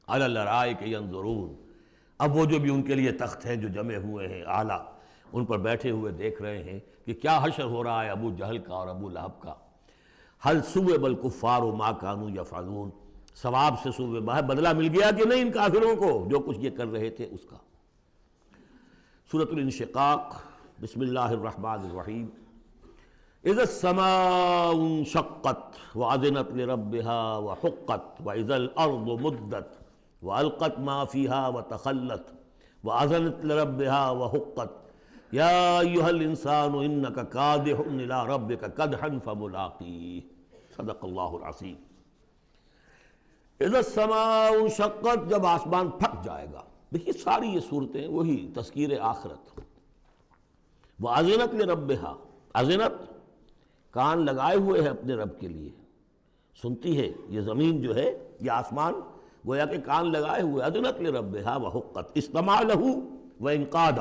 عَلَى الْأَرَائِكِ يَنظُرُونَ، اب وہ جو بھی ان کے لیے تخت ہیں جو جمے ہوئے ہیں اعلیٰ، ان پر بیٹھے ہوئے دیکھ رہے ہیں کہ کیا حشر ہو رہا ہے ابو جہل کا اور ابو لہب کا۔ هل ثوب الکفار ما كانوا يفعلون، ثواب سے ثوب ہے، بدلہ مل گیا کہ نہیں ان کافروں کو جو کچھ یہ کر رہے تھے اس کا۔ سورۃ الانشقاق، بسم اللہ الرحمن الرحیم۔ اذا السماء انشقت واذنت لربها وحقت واذا الارض مدت والقت ما فيها وتخلت واذنت لربها وحقت یا ایھا الانسان انک کادح الی ربک کدحا فملاقیہ، صدق اللہ العظیم۔ اذا السماء انشقت، جب آسمان پھٹ جائے گا۔ دیکھیے ساری یہ صورتیں وہی تذکیر آخرت۔ واذنت لربها، اذنت کان لگائے ہوئے ہے اپنے رب کے لیے، سنتی ہے یہ زمین جو ہے، یہ آسمان گویا کہ کان لگائے ہوئے، اذنت لربها وحقت، استمع له وانقاد،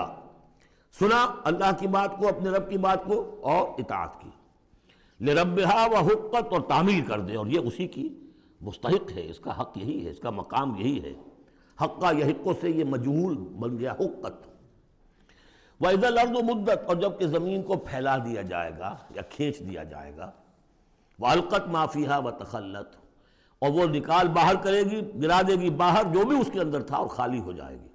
سنا اللہ کی بات کو، اپنے رب کی بات کو اور اطاعت کی۔ لربها وحقت، اور تعمیل کر دے، اور یہ اسی کی مستحق ہے، اس کا حق یہی ہے، اس کا مقام یہی ہے۔ حقا یحق سے یہ مجہول بن گیا حقت۔ وَإِذَا الْأَرْضُ مُدَّتْ، اور جب کہ زمین کو پھیلا دیا جائے گا یا کھینچ دیا جائے گا۔ وَأَلْقَتْ مَا فِيهَا وَتَخَلَّتْ، اور وہ نکال باہر کرے گی، گرا دے گی باہر جو بھی اس کے اندر تھا اور خالی ہو جائے گی۔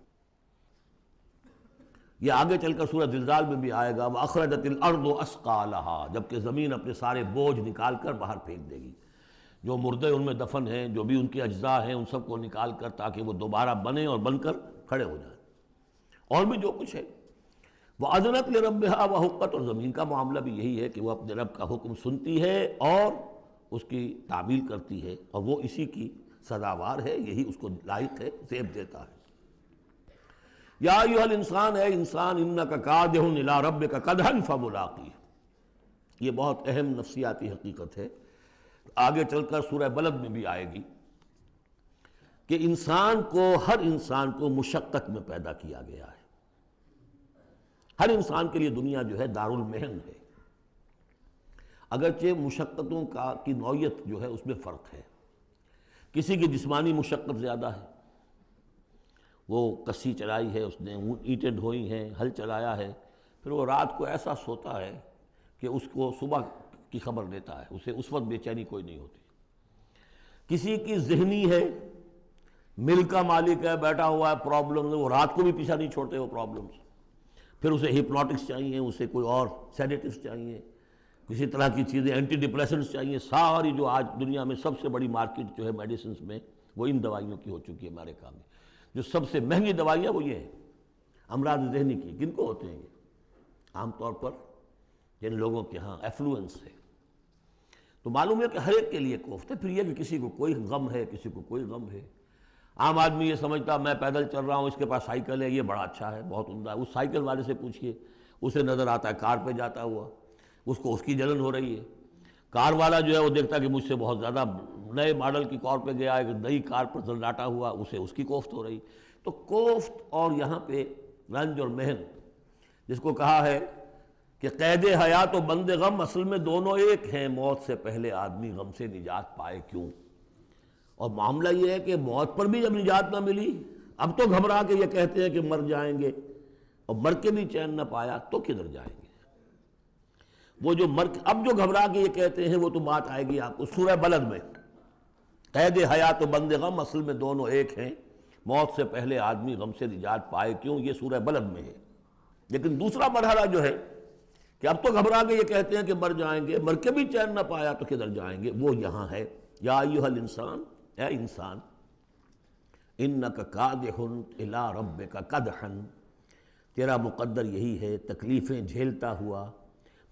یہ آگے چل کر سورہ زلزال میں بھی آئے گا، وَأَخْرَجَتِ الْأَرْضُ أَثْقَالَهَا، جبکہ زمین اپنے سارے بوجھ نکال کر باہر پھینک دے گی، جو مردے ان میں دفن ہیں، جو بھی ان کے اجزاء ہیں، ان سب کو نکال کر، تاکہ وہ دوبارہ بنیں اور بن کر کھڑے ہو جائیں، اور بھی جو کچھ ہے۔ وَأَذْنَتْ لِرَبِّهَا وَحُقَّتْ، اور زمین کا معاملہ بھی یہی ہے کہ وہ اپنے رب کا حکم سنتی ہے اور اس کی تعمیل کرتی ہے، اور وہ اسی کی سزاوار ہے، یہی اس کو لائق ہے، زیب دیتا ہے۔ یا ایھا الانسان، اے انسان، انک کادح الی ربک کدحا فملاقیہ، یہ بہت اہم نفسیاتی حقیقت ہے، آگے چل کر سورہ بلد میں بھی آئے گی کہ انسان کو، ہر انسان کو مشقت میں پیدا کیا گیا ہے۔ ہر انسان کے لیے دنیا جو ہے دارالمحن ہے، اگرچہ مشقتوں کی نوعیت جو ہے اس میں فرق ہے۔ کسی کی جسمانی مشقت زیادہ ہے، وہ کسی چلائی ہے، اس نے اینٹیں ڈھوئی ہیں، ہل چلایا ہے، پھر وہ رات کو ایسا سوتا ہے کہ اس کو صبح کی خبر دیتا ہے، اسے اس وقت بے چینی کوئی نہیں ہوتی۔ کسی کی ذہنی ہے، مل کا مالک ہے، بیٹھا ہوا ہے، پرابلم، وہ رات کو بھی پیچھا نہیں چھوڑتے وہ پرابلمس، پھر اسے ہپنوٹکس چاہیے، اسے کوئی اور سیڈیٹیوس چاہیے، کسی طرح کی چیزیں، اینٹی ڈپریسنٹس چاہیے۔ ساری جو آج دنیا میں سب سے بڑی مارکیٹ جو ہے میڈیسنس میں، وہ ان دوائیوں کی ہو چکی ہے امریکہ میں۔ جو سب سے مہنگی دوائیاں وہ یہ ہیں امراض ذہنی کی۔ کن کو ہوتے ہیں یہ؟ عام طور پر جن لوگوں کے ہاں ایفلوئنس ہے۔ تو معلوم ہے کہ ہر ایک کے لیے کوفت ہے۔ پھر یہ کہ کسی کو کوئی غم ہے، کسی کو کوئی غم ہے۔ عام آدمی یہ سمجھتا میں پیدل چل رہا ہوں، اس کے پاس سائیکل ہے، یہ بڑا اچھا ہے، بہت عمدہ ہے۔ اس سائیکل والے سے پوچھئے، اسے نظر آتا ہے کار پہ جاتا ہوا، اس کو اس کی جلن ہو رہی ہے۔ کار والا جو ہے وہ دیکھتا ہے کہ مجھ سے بہت زیادہ نئے ماڈل کی کار پہ گیا ہے، کہ نئی کار پر زلزلاتا ہوا، اسے اس کی کوفت ہو رہی۔ تو کوفت اور یہاں پہ رنج اور محن، جس کو کہا ہے کہ قید حیات و بند غم اصل میں دونوں ایک ہیں، موت سے پہلے آدمی غم سے نجات پائے کیوں؟ اور معاملہ یہ ہے کہ موت پر بھی جب نجات نہ ملی، اب تو گھبرا کے یہ کہتے ہیں کہ مر جائیں گے، اور مر کے بھی چین نہ پایا تو کدھر جائیں گے؟ وہ جو اب جو گھبرا کے یہ کہتے ہیں، وہ تو بات آئے گی آپ کو سورہ بلد میں۔ قید حیات و بند غم اصل میں دونوں ایک ہیں، موت سے پہلے آدمی غم سے نجات پائے کیوں، یہ سورہ بلد میں ہے۔ لیکن دوسرا مرحلہ جو ہے کہ اب تو گھبرا کے یہ کہتے ہیں کہ مر جائیں گے، مر کے بھی چین نہ پایا تو کدھر جائیں گے، وہ یہاں ہے یا ایھا الانسان، اے انسان، انک کادح الی ربک کدحا، تیرا مقدر یہی ہے تکلیفیں جھیلتا ہوا،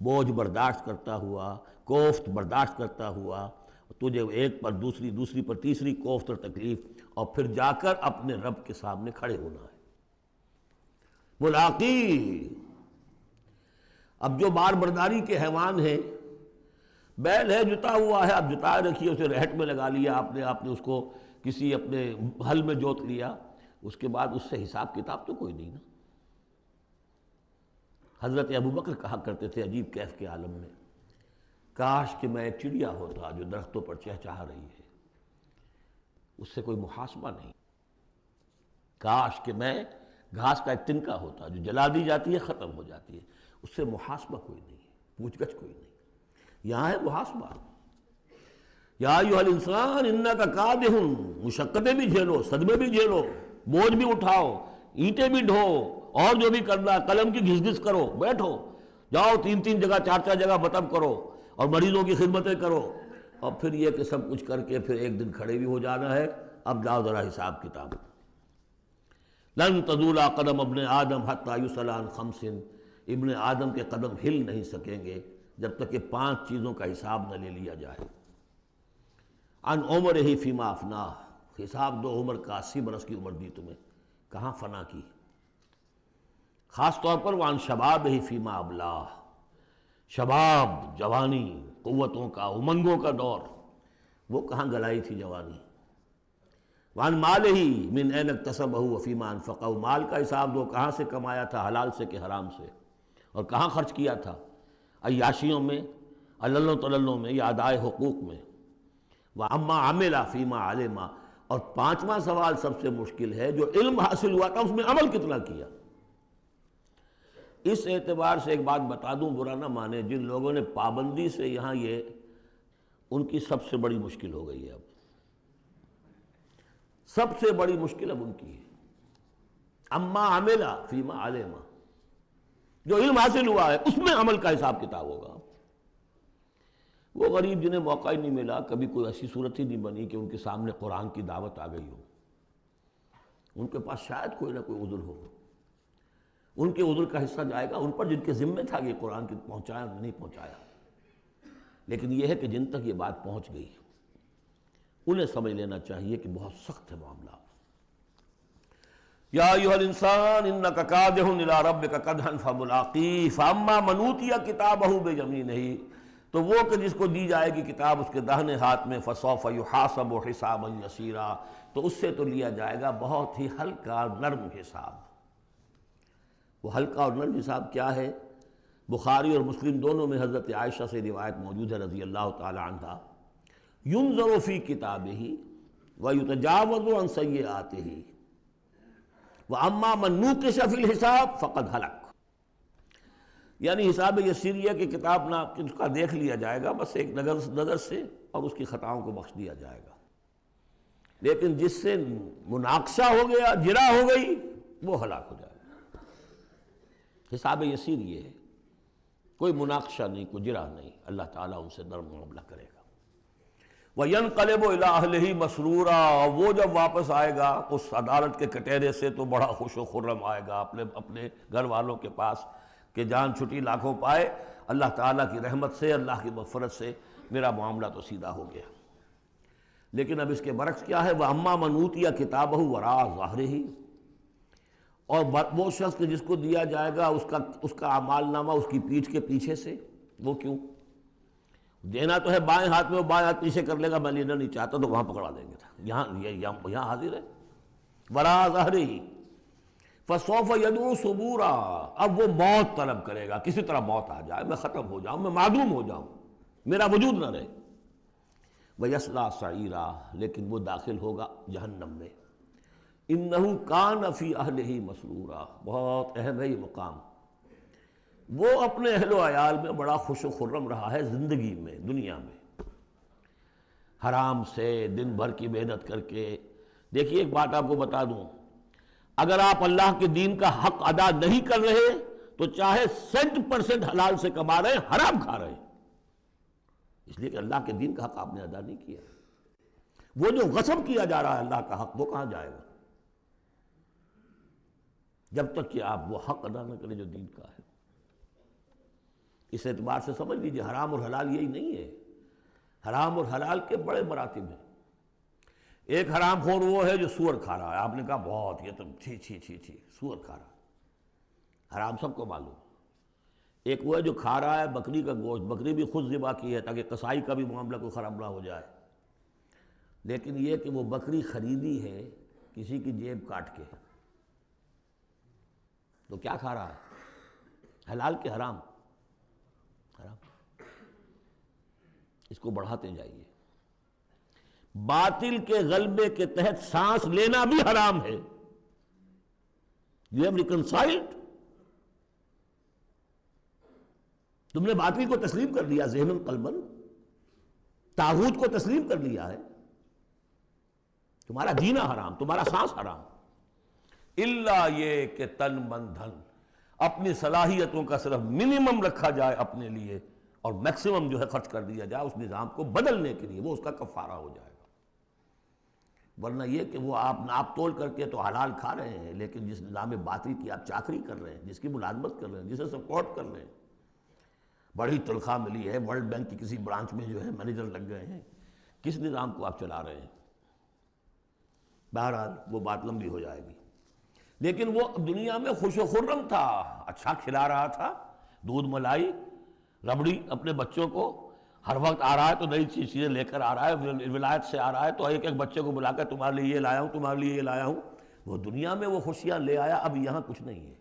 بوجھ برداشت کرتا ہوا، کوفت برداشت کرتا ہوا، تجھے ایک پر دوسری پر تیسری کوفت اور تکلیف، اور پھر جا کر اپنے رب کے سامنے کھڑے ہونا ہے ملاقی۔ اب جو بار برداری کے حیوان ہیں، بیل ہے جتا ہوا ہے، اب جتائے رکھیے، اسے رہٹ میں لگا لیا آپ نے اس کو کسی اپنے ہل میں جوت لیا، اس کے بعد اس سے حساب کتاب تو کوئی نہیں نا۔ حضرت ابوبکر کہا کرتے تھے عجیب کیف کے عالم میں، کاش کہ میں ایک چڑیا ہوتا جو درختوں پر چہچہا رہی ہے، اس سے کوئی محاسبہ نہیں، کاش کہ میں گھاس کا ایک تنکا ہوتا جو جلا دی جاتی ہے ختم ہو جاتی ہے، اس سے محاسبہ کوئی نہیں ہے، پوچھ گچھ کوئی نہیں۔ یہاں ہے محاسبہ، یا ایھا الانسان انک کادح، مشقتیں بھی جھیلو، صدمے بھی جھیلو، بوجھ بھی اٹھاؤ، اینٹیں بھی ڈھو، اور جو بھی کرنا ہے قلم کی گھس گھس کرو، بیٹھو، جاؤ 3 جگہ 4 جگہ مطب کرو اور مریضوں کی خدمتیں کرو، اور پھر یہ کہ سب کچھ کر کے پھر ایک دن کھڑے بھی ہو جانا ہے، اب جاؤ ذرا حساب کتاب۔ لن تزول قدم ابن آدم حتی یسأل عن 5، ابن آدم کے قدم ہل نہیں سکیں گے جب تک کہ 5 چیزوں کا حساب نہ لے لیا جائے۔ عن عمرہ فیما افناہ، حساب دو عمر کا، 80 برس کی عمر دی تمہیں، کہاں فنا کی، خاص طور پر وعن شبابہ فیما ابلاہ، شباب، جوانی، قوتوں کا، امنگوں کا دور، وہ کہاں گلائی تھی جوانی۔ وعن مالہ من این اکتسبہ وفیما انفقہ، مال کا حساب دو، کہاں سے کمایا تھا، حلال سے کہ حرام سے، اور کہاں خرچ کیا تھا، عیاشیوں میں، عللوں تللوں میں، یا ادائے حقوق میں۔ وَأَمَّا عَمِلَ فِيمَا عَلِمَ، اور 5واں سوال سب سے مشکل ہے، جو علم حاصل ہوا تھا اس میں عمل کتنا کیا۔ اس اعتبار سے ایک بات بتا دوں، برا نہ مانے، جن لوگوں نے پابندی سے یہاں، یہ ان کی سب سے بڑی مشکل ہو گئی ہے، اب سب سے بڑی مشکل اب ان کی ہے۔ اما عمل فیما علم، جو علم حاصل ہوا ہے اس میں عمل کا حساب کتاب ہوگا۔ وہ غریب جنہیں موقع ہی نہیں ملا، کبھی کوئی ایسی صورت ہی نہیں بنی کہ ان کے سامنے قرآن کی دعوت آ گئی ہو، ان کے پاس شاید کوئی نہ کوئی عذر ہو، ان کے عذر کا حصہ جائے گا ان پر جن کے ذمہ تھا کہ قرآن کی پہنچایا نہیں پہنچایا۔ لیکن یہ ہے کہ جن تک یہ بات پہنچ گئی انہیں سمجھ لینا چاہیے کہ بہت سخت ہے معاملہ۔ یا ایھا الانسان انک کادح الی ربک کدحا فملاقیہ فاما من اوتی کتابہ بیمینہ، تو وہ کہ جس کو دی جائے گی کتاب اس کے داہنے ہاتھ میں، فسوف یحاسب حسابا یسیرا، تو اس سے تو لیا جائے گا بہت ہی ہلکا اور نرم حساب۔ وہ ہلکا اور نرم حساب کیا ہے؟ بخاری اور مسلم دونوں میں حضرت عائشہ سے روایت موجود ہے رضی اللہ تعالی عنہا، ینظر فی کتابہ ویتجاوز عن سیئاتہ واما من نوقش فی الحساب فقد ہلک، یعنی حساب یسیریہ کی کتاب نہ اس کا دیکھ لیا جائے گا بس ایک نظر سے، اور اس کی خطاؤں کو بخش دیا جائے گا، لیکن جس سے مناقشہ ہو گیا، جرا ہو گئی، وہ ہلاک ہو جائے گا۔ حساب یسیر یہ ہے، کوئی مناقشہ نہیں، کوئی جرا نہیں، اللہ تعالیٰ ان سے نرم معاملہ کرے گا۔ وَيَنْقَلِبُ إِلَىٰ أَهْلِهِ مَسْرُورًا، وہ جب واپس آئے گا اس عدالت کے کٹہرے سے تو بڑا خوش و خرم آئے گا اپنے گھر والوں کے پاس کہ جان چھٹی لاکھوں پائے، اللہ تعالیٰ کی رحمت سے، اللہ کی مغفرت سے میرا معاملہ تو سیدھا ہو گیا۔ لیکن اب اس کے برعکس کیا ہے؟ وَأَمَّا مَنْ أُوتِيَ كِتَابَهُ وَرَاءَ ظَهْرِهِ، اور وہ شخص جس کو دیا جائے گا اس کا اعمال نامہ اس کی پیٹھ کے پیچھے سے، وہ کیوں؟ دینا تو ہے بائیں ہاتھ میں، وہ بائیں ہاتھ پیچھے کر لے گا، میں لینا نہیں چاہتا تو وہاں پکڑا دیں گے، یہاں حاضر ہے۔ وَرَاءَ ظَهْرِهِ فَسَوْفَ يَدْعُو ثُبُورًا، اب وہ موت طلب کرے گا، کسی طرح موت آ جائے، میں ختم ہو جاؤں، میں معدوم ہو جاؤں، میرا وجود نہ رہے۔ وَيَصْلَىٰ سَعِيرًا، لیکن وہ داخل ہوگا جہنم میں۔ إِنَّهُ كَانَ فِي أَهْلِهِ مَسْرُورًا، بہت اہم ہے یہ مقام، وہ اپنے اہل و عیال میں بڑا خوش و خرم رہا ہے زندگی میں، دنیا میں، حرام سے دن بھر کی محنت کر کے۔ دیکھیے ایک بات آپ کو بتا دوں، اگر آپ اللہ کے دین کا حق ادا نہیں کر رہے تو چاہے 100% حلال سے کما رہے ہیں حرام کھا رہے ہیں، اس لیے کہ اللہ کے دین کا حق آپ نے ادا نہیں کیا۔ وہ جو غصب کیا جا رہا ہے اللہ کا حق، وہ کہاں جائے گا جب تک کہ آپ وہ حق ادا نہ کریں جو دین کا ہے۔ اس اعتبار سے سمجھ لیجیے حرام اور حلال یہی نہیں ہے، حرام اور حلال کے بڑے مراتب ہیں۔ ایک حرام خور وہ ہے جو سور کھا رہا ہے، آپ نے کہا بہت یہ تو چھی چھی چھی چھی سور کھا رہا ہے، حرام سب کو معلوم۔ ایک وہ ہے جو کھا رہا ہے بکری کا گوشت، بکری بھی خود ذبح کی ہے تاکہ قصائی کا بھی معاملہ کو خراب نہ ہو جائے، لیکن یہ کہ وہ بکری خریدی ہے کسی کی جیب کاٹ کے، تو کیا کھا رہا ہے؟ حلال کے حرام؟ حرام۔ اس کو بڑھاتے جائیے۔ باطل کے غلبے کے تحت سانس لینا بھی حرام ہے۔ You have reconciled؟ تم نے باطل کو تسلیم کر لیا، ذہن قلبن طاغوت کو تسلیم کر لیا ہے، تمہارا جینا حرام، تمہارا سانس حرام۔ الا یہ کہ تن من دھن، اپنی صلاحیتوں کا صرف منیمم رکھا جائے اپنے لیے اور میکسیمم جو ہے خرچ کر دیا جائے اس نظام کو بدلنے کے لیے، وہ اس کا کفارہ ہو جائے گا۔ ورنہ یہ کہ وہ آپ ناپ تول کر کے تو حلال کھا رہے ہیں، لیکن جس نظام باطل کی آپ چاکری کر رہے ہیں، جس کی ملازمت کر رہے ہیں، جسے سپورٹ کر رہے ہیں، بڑی تنخواہ ملی ہے، ورلڈ بینک کی کسی برانچ میں جو ہے مینیجر لگ گئے ہیں، کس نظام کو آپ چلا رہے ہیں؟ بہرحال وہ بات لمبی ہو جائے گی، لیکن وہ دنیا میں خوش و خرم تھا، اچھا کھلا رہا تھا، دودھ ملائی ربڑی اپنے بچوں کو، ہر وقت آ رہا ہے تو نئی چیزیں لے کر آ رہا ہے، ولایت سے آ رہا ہے تو ایک ایک بچے کو بلا کر تمہارے لیے یہ لایا ہوں، تمہارے لیے یہ لایا ہوں، وہ دنیا میں وہ خوشیاں لے آیا، اب یہاں کچھ نہیں ہے۔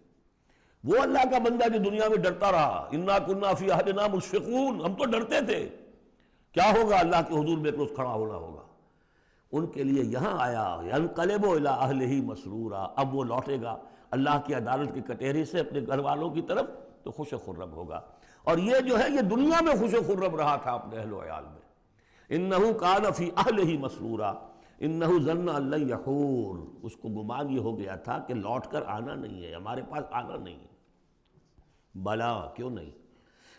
وہ اللہ کا بندہ جو دنیا میں ڈرتا رہا، انا کنا فی اہلنا مشفقون، ہم تو ڈرتے تھے کیا ہوگا، اللہ کے حضور میں ایک روز کھڑا ہونا ہوگا، ان کے لیے یہاں آیا ینقلب الی اہلہ مسرورا، اب وہ لوٹے گا اللہ کی عدالت کے کٹہرے سے اپنے گھر والوں کی طرف تو خوش و خرم ہوگا۔ اور یہ جو ہے یہ دنیا میں خوش و خرم رہا تھا اپنے اہل و عیال میں۔ انہ کان فی اہلہ مسرورا انہ ظن ان لن یحور، اس کو گمان یہ ہو گیا تھا کہ لوٹ کر آنا نہیں ہے، ہمارے پاس آنا نہیں ہے۔ بلا، کیوں نہیں؟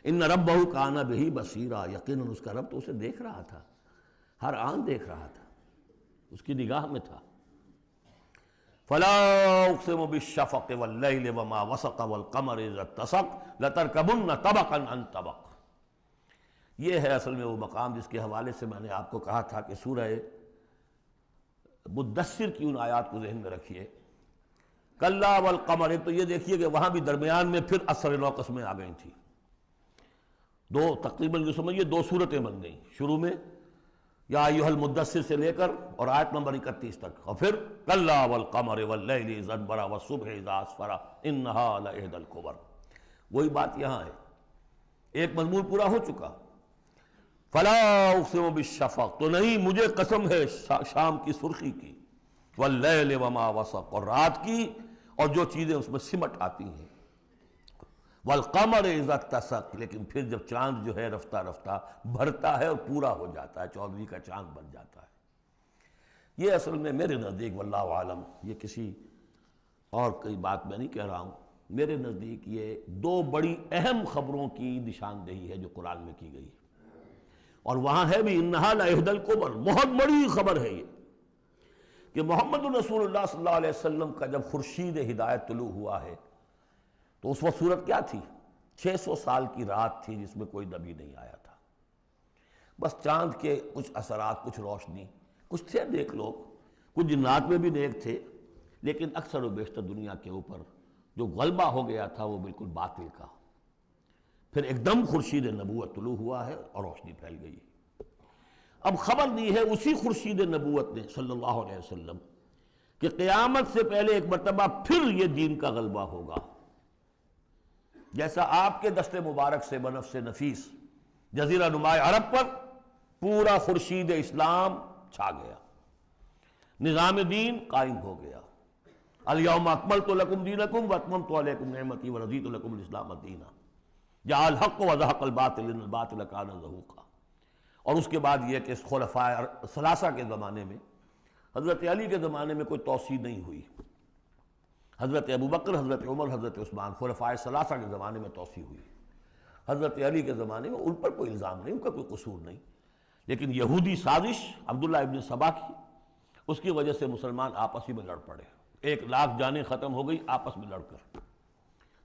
ان ربہ کان بہ بصیرا، یقیناً اس کا رب تو اسے دیکھ رہا تھا، ہر آن دیکھ رہا تھا، اس کی نگاہ میں تھا۔ فلا اقسم بالشفق واللیل وما وسق والقمر اذا اتسق لترکبن طبقا عن طبق۔ یہ ہے اصل میں وہ مقام جس کے حوالے سے میں نے آپ کو کہا تھا کہ سورہ مدثر کی ان آیات کو ذہن میں رکھیے۔ کلا والقمر، ایک تو یہ دیکھیے کہ وہاں بھی درمیان میں پھر اثر نو قسمیں آ گئی تھیں، دو تقریباً جو سمجھیے دو صورتیں بن گئیں، شروع میں یا ایھا المدثر سے لے کر اور آیت نمبر 31 تک، اور پھر کلا والقمر واللیل اذ ادبر والصبح اذا اسفر انہا لإحدی الکبر۔ وہی بات یہاں ہے، ایک مضمون پورا ہو چکا۔ فلا اقسم بالشفق، تو نہیں مجھے قسم ہے شام کی سرخی کی، واللیل وما وسق، اور رات کی اور جو چیزیں اس میں سمٹ آتی ہیں، والقمر اذا اتسق، لیکن پھر جب چاند جو ہے رفتہ رفتہ بھرتا ہے اور پورا ہو جاتا ہے، چودھویں کا چاند بن جاتا ہے۔ یہ اصل میں میرے نزدیک واللہ عالم، یہ کسی اور کوئی بات میں نہیں کہہ رہا ہوں، میرے نزدیک یہ دو بڑی اہم خبروں کی نشاندہی ہے جو قرآن میں کی گئی ہے، اور وہاں ہے بھی انہا لإحدی الکبر، بہت بڑی خبر ہے یہ کہ محمد رسول اللہ صلی اللہ علیہ وسلم کا جب خورشید ہدایت طلوع ہوا ہے تو اس وقت صورت کیا تھی؟ 600 سال کی رات تھی جس میں کوئی نبی نہیں آیا تھا، بس چاند کے کچھ اثرات، کچھ روشنی، کچھ تھے نیک لوگ، کچھ جنات میں بھی نیک تھے، لیکن اکثر و بیشتر دنیا کے اوپر جو غلبہ ہو گیا تھا وہ بالکل باطل کا۔ پھر ایک دم خورشید نبوت طلوع ہوا ہے اور روشنی پھیل گئی ہے۔ اب خبر دی ہے اسی خورشید نبوت نے صلی اللہ علیہ وسلم کہ قیامت سے پہلے ایک مرتبہ پھر یہ دین کا غلبہ ہوگا، جیسا آپ کے دست مبارک سے بنفس نفیس جزیرہ نماء عرب پر پورا خورشید اسلام چھا گیا، نظام دین قائم ہو گیا۔ الیوم اکملت لکم دینکم واتممت علیکم نعمتی ورضیت لکم الاسلام دینا، جاء الحق وزہق الباطل ان الباطل کان زہوقا۔ اور اس کے بعد یہ کہ خلفاء ثلاثہ کے زمانے میں، حضرت علی کے زمانے میں کوئی توسیع نہیں ہوئی، حضرت ابوبکر، حضرت عمر، حضرت عثمان، خلفائے ثلاثہ کے زمانے میں توسیع ہوئی. حضرت علی کے زمانے میں ان پر کوئی الزام نہیں، ان کا کوئی قصور نہیں، لیکن یہودی سازش عبداللہ ابن سبا کی، اس کی وجہ سے مسلمان آپس ہی میں لڑ پڑے. 1,00,000 جانیں ختم ہو گئی آپس میں لڑ کر.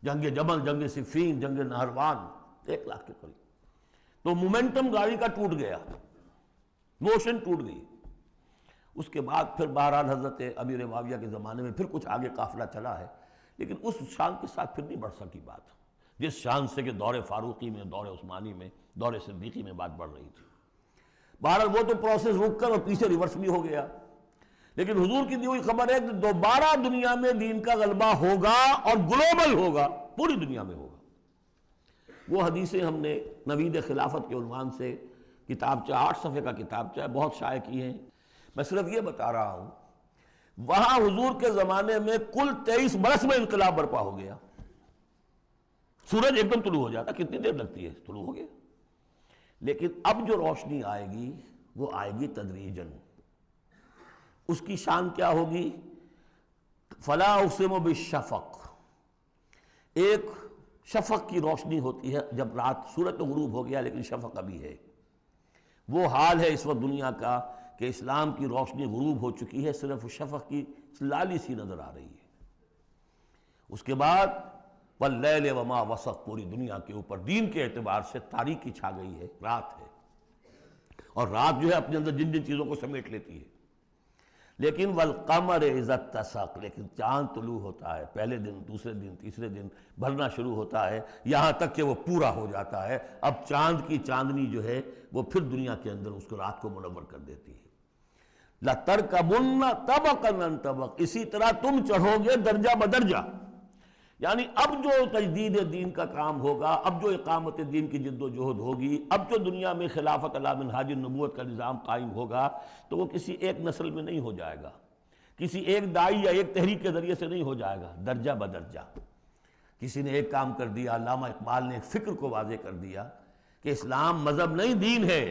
جنگ جمل، جنگ صفین، جنگ نہروان، 1,00,000 کے قریب. تو مومنٹم گاڑی کا ٹوٹ گیا، موشن ٹوٹ گئی. اس کے بعد پھر بہرحال حضرت امیر معاویہ کے زمانے میں پھر کچھ آگے قافلہ چلا ہے، لیکن اس شان کے ساتھ پھر نہیں بڑھ سکی بات، جس شان سے کہ دور فاروقی میں، دور عثمانی میں، دور صدیقی میں بات بڑھ رہی تھی. بہرحال وہ تو پروسیس رک کر اور پیچھے ریورس بھی ہو گیا. لیکن حضور کی دی ہوئی خبر ہے کہ دوبارہ دنیا میں دین کا غلبہ ہوگا اور گلوبل ہوگا، پوری دنیا میں ہوگا. وہ حدیثیں ہم نے نوید خلافت کے عنوان سے کتابچہ، 8 صفحے کا کتابچہ بہت شائع کی ہیں. میں صرف یہ بتا رہا ہوں وہاں حضور کے زمانے میں کل 23 برس میں انقلاب برپا ہو گیا. سورج ایک دم طلوع ہو جاتا، کتنی دیر لگتی ہے، طلوع ہو گیا. لیکن اب جو روشنی آئے گی وہ آئے گی تدریجاً. اس کی شان کیا ہوگی؟ فلا اقسم بالشفق. ایک شفق کی روشنی ہوتی ہے جب رات سورج تو غروب ہو گیا لیکن شفق ابھی ہے. وہ حال ہے اس وقت دنیا کا کہ اسلام کی روشنی غروب ہو چکی ہے، صرف شفق کی لالی سی نظر آ رہی ہے. اس کے بعد واللیل وما وسق، پوری دنیا کے اوپر دین کے اعتبار سے تاریکی چھا گئی ہے، رات ہے. اور رات جو ہے اپنے اندر جن جن چیزوں کو سمیٹ لیتی ہے. لیکن والقمر اذا اتسق، لیکن چاند طلوع ہوتا ہے، پہلے دن، دوسرے دن، تیسرے دن بھرنا شروع ہوتا ہے، یہاں تک کہ وہ پورا ہو جاتا ہے. اب چاند کی چاندنی جو ہے وہ پھر دنیا کے اندر اس کو رات کو منور کر دیتی ہے. لَتَرْكَبُنَّ طَبَقًا عَنْ طَبَقٍ، اسی طرح تم چڑھو گے درجہ بدرجہ. یعنی اب جو تجدید دین کا کام ہوگا، اب جو اقامت دین کی جد و جہد ہوگی، اب جو دنیا میں خلافت علی منہاج النبوت کا نظام قائم ہوگا تو وہ کسی ایک نسل میں نہیں ہو جائے گا، کسی ایک دائی یا ایک تحریک کے ذریعے سے نہیں ہو جائے گا، درجہ بدرجہ. کسی نے ایک کام کر دیا، علامہ اقبال نے ایک فکر کو واضح کر دیا کہ اسلام مذہب نہیں دین ہے،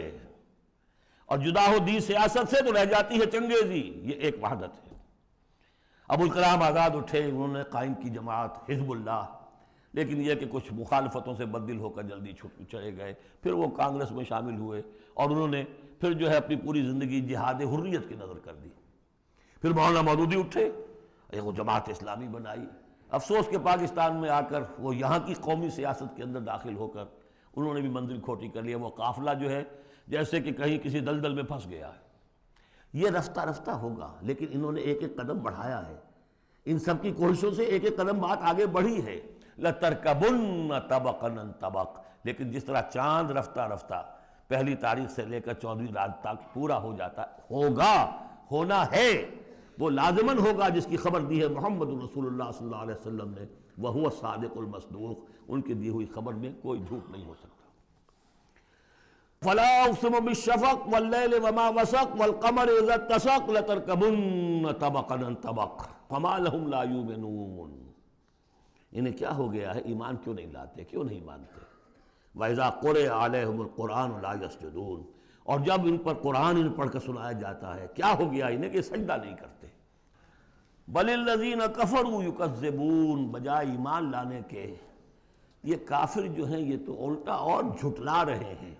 اور جدا ہو دین سیاست سے تو رہ جاتی ہے چنگیزی. یہ ایک وحدت ہے. ابوالکلام آزاد اٹھے، انہوں نے قائم کی جماعت حزب اللہ، لیکن یہ کہ کچھ مخالفتوں سے بددل ہو کر جلدی چلے گئے. پھر وہ کانگریس میں شامل ہوئے اور انہوں نے پھر جو ہے اپنی پوری زندگی جہاد حریت کی نظر کر دی. پھر مولانا مودودی اٹھے، وہ جماعت اسلامی بنائی. افسوس کہ پاکستان میں آ کر وہ یہاں کی قومی سیاست کے اندر داخل ہو کر انہوں نے بھی منزل کھوٹی کر لیا. وہ قافلہ جو ہے جیسے کہ کہیں کسی دلدل میں پھنس گیا ہے. یہ رفتہ رفتہ ہوگا، لیکن انہوں نے ایک ایک قدم بڑھایا ہے. ان سب کی کوششوں سے ایک ایک قدم بات آگے بڑھی ہے. لَتَرْكَبُنَّ طَبَقًا عَنْ طَبَقٍ، لیکن جس طرح چاند رفتہ رفتہ پہلی تاریخ سے لے کر 14ویں رات تک پورا ہو جاتا ہوگا، ہونا ہے، وہ لازماً ہوگا جس کی خبر دی ہے محمد رسول اللہ صلی اللہ علیہ وسلم نے. وَهُوَ الصَّادِقُ الْمَصْدُوقُ، ان کی دی ہوئی خبر میں کوئی جھوٹ نہیں ہو سکتا. فَلَا أُقْسِمُ بِالشَّفَقِ وَاللَّيْلِ وَمَا وَسَقَ وَالْقَمَرِ إِذَا اتَّسَقَ لَتَرْكَبُنَّ طَبَقًا عَنْ طَبَقٍ فَمَا لَهُمْ لَا يُؤْمِنُونَ. انہیں کیا ہو گیا ہے، ایمان کیوں نہیں لاتے، کیوں نہیں مانتے؟ وَإِذَا قُرِئَ عَلَيْهِمُ الْقُرْآنُ لَا يَسْجُدُونَ، اور جب ان پر قرآن ان پڑھ کر سنایا جاتا ہے کیا ہو گیا انہیں کہ سجدہ نہیں کرتے. بَلِ الَّذِينَ كَفَرُوا يُكَذِّبُونَ، بجائے ایمان لانے کے یہ کافر جو ہیں یہ تو الٹا اور جھٹلا رہے ہیں.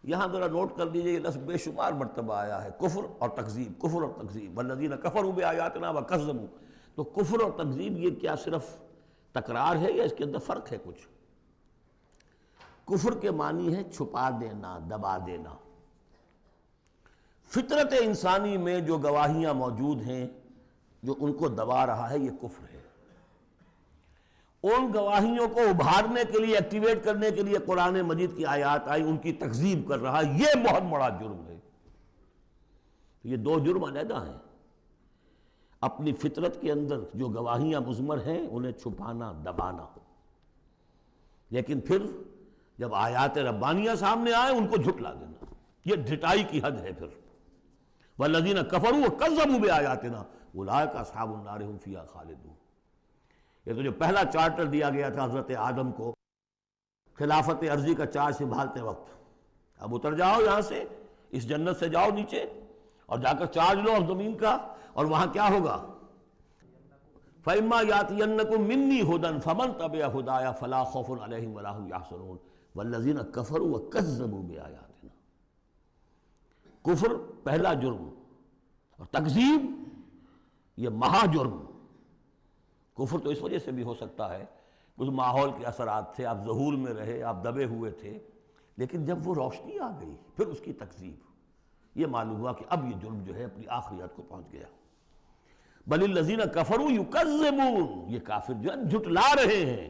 یہاں ذرا نوٹ کر دیجئے، یہ لفظ بے شمار مرتبہ آیا ہے، کفر اور تکذیب، کفر اور تکذیب. وَالَّذِينَ كَفَرُوا بِآيَاتِنَا وَكَذَّبُوا، تو کفر اور تکذیب یہ کیا صرف تکرار ہے یا اس کے اندر فرق ہے کچھ؟ کفر کے معنی ہے چھپا دینا، دبا دینا. فطرت انسانی میں جو گواہیاں موجود ہیں جو ان کو دبا رہا ہے، یہ کفر ہے. ان گواہیوں کو ابھارنے کے لیے، ایکٹیویٹ کرنے کے لیے قرآن مجید کی آیات آئی، ان کی تکذیب کر رہا ہے، یہ بہت بڑا جرم ہے. یہ دو جرم علیحدہ ہیں. اپنی فطرت کے اندر جو گواہیاں مضمر ہیں انہیں چھپانا، دبانا، لیکن پھر جب آیات ربانیہ سامنے آئے ان کو جھٹلا دینا، یہ ڈھٹائی کی حد ہے. پھر والذین کفروا وکذبوا بآیاتنا اولئک اصحاب النار هم فیہا خالدون. یہ تو جو پہلا چارٹر دیا گیا تھا حضرت آدم کو خلافت عرضی کا چارج سنبھالتے وقت، اب اتر جاؤ یہاں سے، اس جنت سے جاؤ نیچے اور جا کر چارج لو زمین کا، اور وہاں کیا ہوگا؟ فَإِمَّا يَأْتِيَنَّكُم مِّنِّي هُدًى فَمَن تَبِعَ هُدَايَ فَلَا خَوْفٌ عَلَيْهِمْ وَلَا هُمْ يَحْزَنُونَ وَالَّذِينَ كَفَرُوا وَكَذَّبُوا بِآيَاتِنَا۔ کفر پہلا جرم اور تکذیب یہ مہا جرم۔ کفر تو اس وجہ سے بھی ہو سکتا ہے اس ماحول کے اثرات تھے، آپ ذہول میں رہے، آپ دبے ہوئے تھے، لیکن جب وہ روشنی آ گئی پھر اس کی تکذیب، یہ معلوم ہوا کہ اب یہ جرم جو ہے اپنی آخری حد کو پہنچ گیا۔ بل الذین کفروا یکذبون، یہ کافر جو ہے جھٹلا رہے ہیں،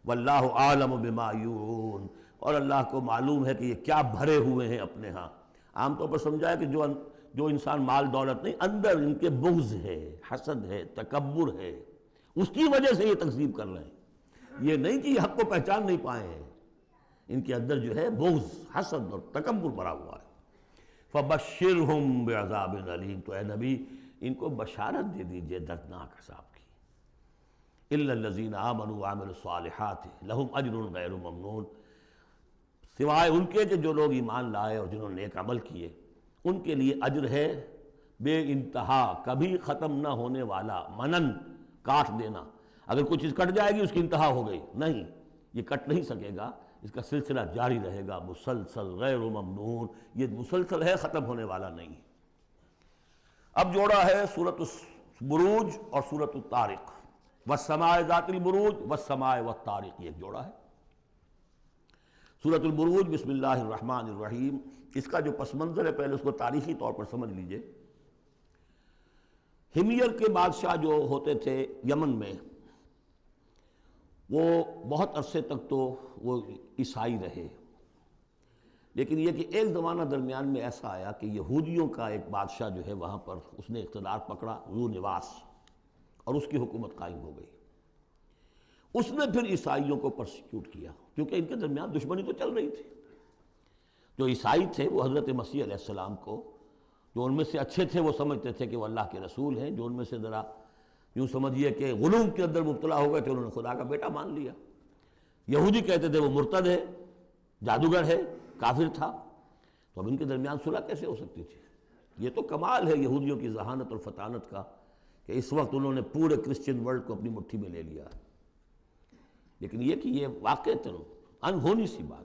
واللہ عالم بما یوعون، اور اللہ کو معلوم ہے کہ یہ کیا بھرے ہوئے ہیں اپنے ہاں۔ عام طور پر سمجھا ہے کہ جو انسان مال دولت نہیں، اندر ان کے بغض ہے، حسد ہے، تکبر ہے، اس کی وجہ سے یہ تکذیب کر رہے ہیں، یہ نہیں کہ یہ حق کو پہچان نہیں پائے ہیں، ان کے اندر جو ہے بغض، حسد اور تکبر بھرا ہوا ہے۔ فبشرہم بعذاب علیم، تو اے نبی ان کو بشارت دے دیجئے دردناک عذاب کی۔ الا الذین آمنوا وعملوا الصالحات لہم اجر غیر ممنون، سوائے ان کے کہ جو لوگ ایمان لائے اور جنہوں نے نیک عمل کیے، ان کے لیے اجر ہے بے انتہا، کبھی ختم نہ ہونے والا، منن کاٹ دینا، اگر کچھ چیز کٹ جائے گی اس کی انتہا ہو گئی، نہیں، یہ کٹ نہیں سکے گا، اس کا سلسلہ جاری رہے گا، مسلسل غیر ممنون، یہ مسلسل ہے، ختم ہونے والا نہیں۔ اب جوڑا ہے سورۃ البروج اور سورۃ الطارق، والسماء ذات البروج والسماء والطارق، یہ ایک جوڑا ہے۔ سورۃ البروج بسم اللہ الرحمن الرحیم، اس کا جو پس منظر ہے پہلے اس کو تاریخی طور پر سمجھ لیجئے۔ ہمیر کے بادشاہ جو ہوتے تھے یمن میں، وہ بہت عرصے تک تو وہ عیسائی رہے، لیکن یہ کہ ایک زمانہ درمیان میں ایسا آیا کہ یہودیوں کا ایک بادشاہ جو ہے وہاں پر اس نے اقتدار پکڑا، ذو نواس، اور اس کی حکومت قائم ہو گئی۔ اس نے پھر عیسائیوں کو پرسیکیوٹ کیا، کیونکہ ان کے درمیان دشمنی تو چل رہی تھی۔ جو عیسائی تھے وہ حضرت مسیح علیہ السلام کو، جو ان میں سے اچھے تھے وہ سمجھتے تھے کہ وہ اللہ کے رسول ہیں، جو ان میں سے ذرا یوں سمجھیے کہ غلو کے اندر مبتلا ہو گئے تھے، انہوں نے خدا کا بیٹا مان لیا۔ یہودی کہتے تھے وہ مرتد ہے، جادوگر ہے، کافر تھا۔ تو اب ان کے درمیان صلح کیسے ہو سکتی تھی؟ یہ تو کمال ہے یہودیوں کی ذہانت اور فطانت کا کہ اس وقت انہوں نے پورے کرسچن ورلڈ کو اپنی مٹھی میں لے لیا۔ لیکن یہ کہ یہ واقعتاً انہونی سی بات،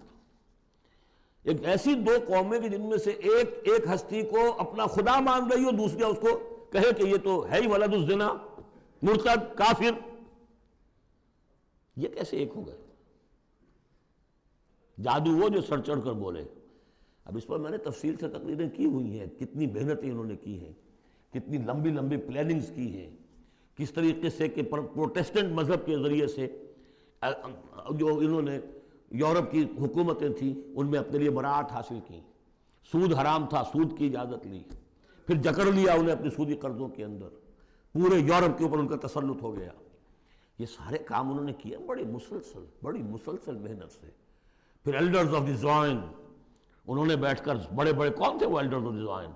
ایک ایسی دو قومیں کہ جن میں سے ایک ہستی کو اپنا خدا مان رہی ہو، دوسری اس کو کہے کہ یہ تو ہے ہی ولد الزنا، مرتد، کافر، یہ کیسے ایک ہو گئے؟ جادو وہ جو سر چڑھ کر بولے۔ اب اس پر میں نے تفصیل سے تقریریں کی ہوئی ہیں، کتنی محنتیں انہوں نے کی ہیں، کتنی لمبی لمبی پلاننگز کی ہیں، کس طریقے سے کہ پروٹیسٹنٹ مذہب کے ذریعے سے جو انہوں نے یورپ کی حکومتیں تھیں ان میں اپنے لیے براعت حاصل کی، سود حرام تھا، سود کی اجازت لی، پھر جکڑ لیا انہیں اپنے سودی قرضوں کے اندر، پورے یورپ کے اوپر ان کا تسلط ہو گیا۔ یہ سارے کام انہوں نے کیے بڑی مسلسل محنت سے۔ پھر ایلڈرز آف دی زوائن، انہوں نے بیٹھ کر، بڑے بڑے کون تھے وہ ایلڈرز آف دی زوائن؟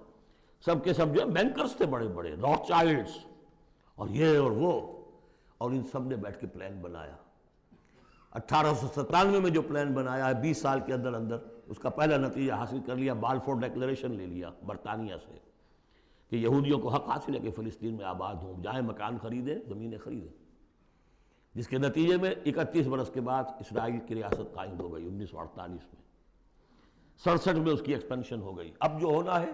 سب کے سب جو ہے بینکرز تھے، بڑے بڑے راک چائلڈز اور یہ اور وہ، اور ان سب نے بیٹھ کے پلان بنایا۔ 1897 میں جو پلان بنایا ہے، 20 سال کے اندر اندر اس کا پہلا نتیجہ حاصل کر لیا، بالفور ڈیکلیریشن لے لیا برطانیہ سے کہ یہودیوں کو حق حاصل ہے کہ فلسطین میں آباد ہوں، جائیں مکان خریدیں، زمینیں خریدیں، جس کے نتیجے میں 31 برس کے بعد اسرائیل کی ریاست قائم ہو گئی 1948 میں۔ 67 میں اس کی ایکسپینشن ہو گئی۔ اب جو ہونا ہے،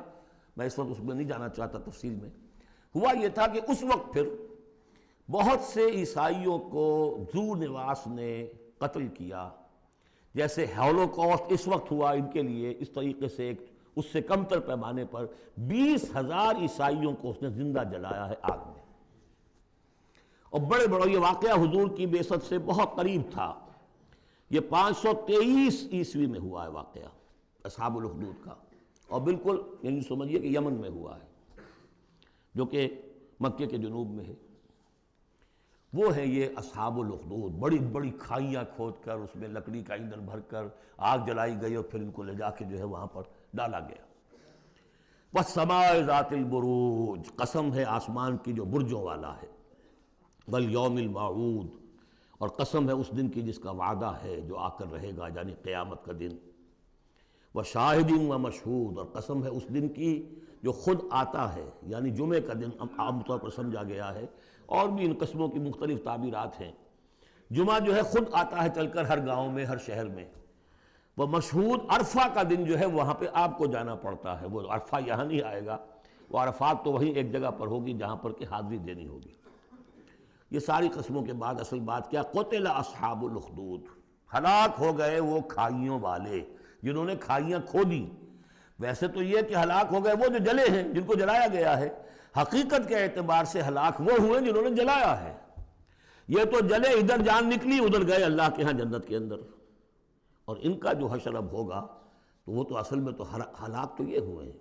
میں اس وقت اس میں نہیں جانا چاہتا تفصیل میں، ہوا یہ تھا کہ اس وقت پھر بہت سے عیسائیوں کو ذو نواس نے قتل کیا، جیسے ہولوکاسٹ اس وقت ہوا ان کے لیے، اس طریقے سے اس سے کم تر پیمانے پر 20,000 عیسائیوں کو اس نے زندہ جلایا ہے آگ میں، اور بڑے بڑے، یہ واقعہ حضور کی بعثت سے بہت قریب تھا، یہ 523 عیسوی میں ہوا ہے واقعہ اصحاب الاخدود کا، اور بالکل یعنی سمجھیے کہ یمن میں ہوا ہے جو کہ مکے کے جنوب میں ہے۔ وہ ہیں یہ اصحاب الاخدود، بڑی بڑی کھائیاں کھود کر اس میں لکڑی کا ایندھن بھر کر آگ جلائی گئی اور پھر ان کو لے جا کے جو ہے وہاں پر ڈالا گیا۔ والسماء ذات البروج، قسم ہے آسمان کی جو برجوں والا ہے، والیوم الموعود، اور قسم ہے اس دن کی جس کا وعدہ ہے جو آ کر رہے گا، یعنی قیامت کا دن، وشاہد ومشہود، اور قسم ہے اس دن کی جو خود آتا ہے، یعنی جمعے کا دن عام طور پر سمجھا گیا ہے، اور بھی ان قسموں کی مختلف تعبیرات ہیں۔ جمعہ جو ہے خود آتا ہے چل کر ہر گاؤں میں، ہر شہر میں۔ وہ مشہود عرفہ کا دن جو ہے وہاں پہ آپ کو جانا پڑتا ہے، وہ عرفہ یہاں نہیں آئے گا، وہ عرفات تو وہیں ایک جگہ پر ہوگی جہاں پر کہ حاضری دینی ہوگی۔ یہ ساری قسموں کے بعد اصل بات کیا؟ قتل اصحاب الاخدود، ہلاک ہو گئے وہ کھائیوں والے جنہوں نے کھائیاں کھودی۔ ویسے تو یہ کہ ہلاک ہو گئے وہ جو جلے ہیں، جن کو جلایا گیا ہے، حقیقت کے اعتبار سے ہلاک وہ ہوئے جنہوں نے جلایا ہے۔ یہ تو جلے، ادھر جان نکلی، ادھر گئے اللہ کے ہاں جنت کے اندر۔ اور ان کا جو حشر اب ہوگا تو وہ تو اصل میں تو ہلاک تو یہ ہوئے ہیں۔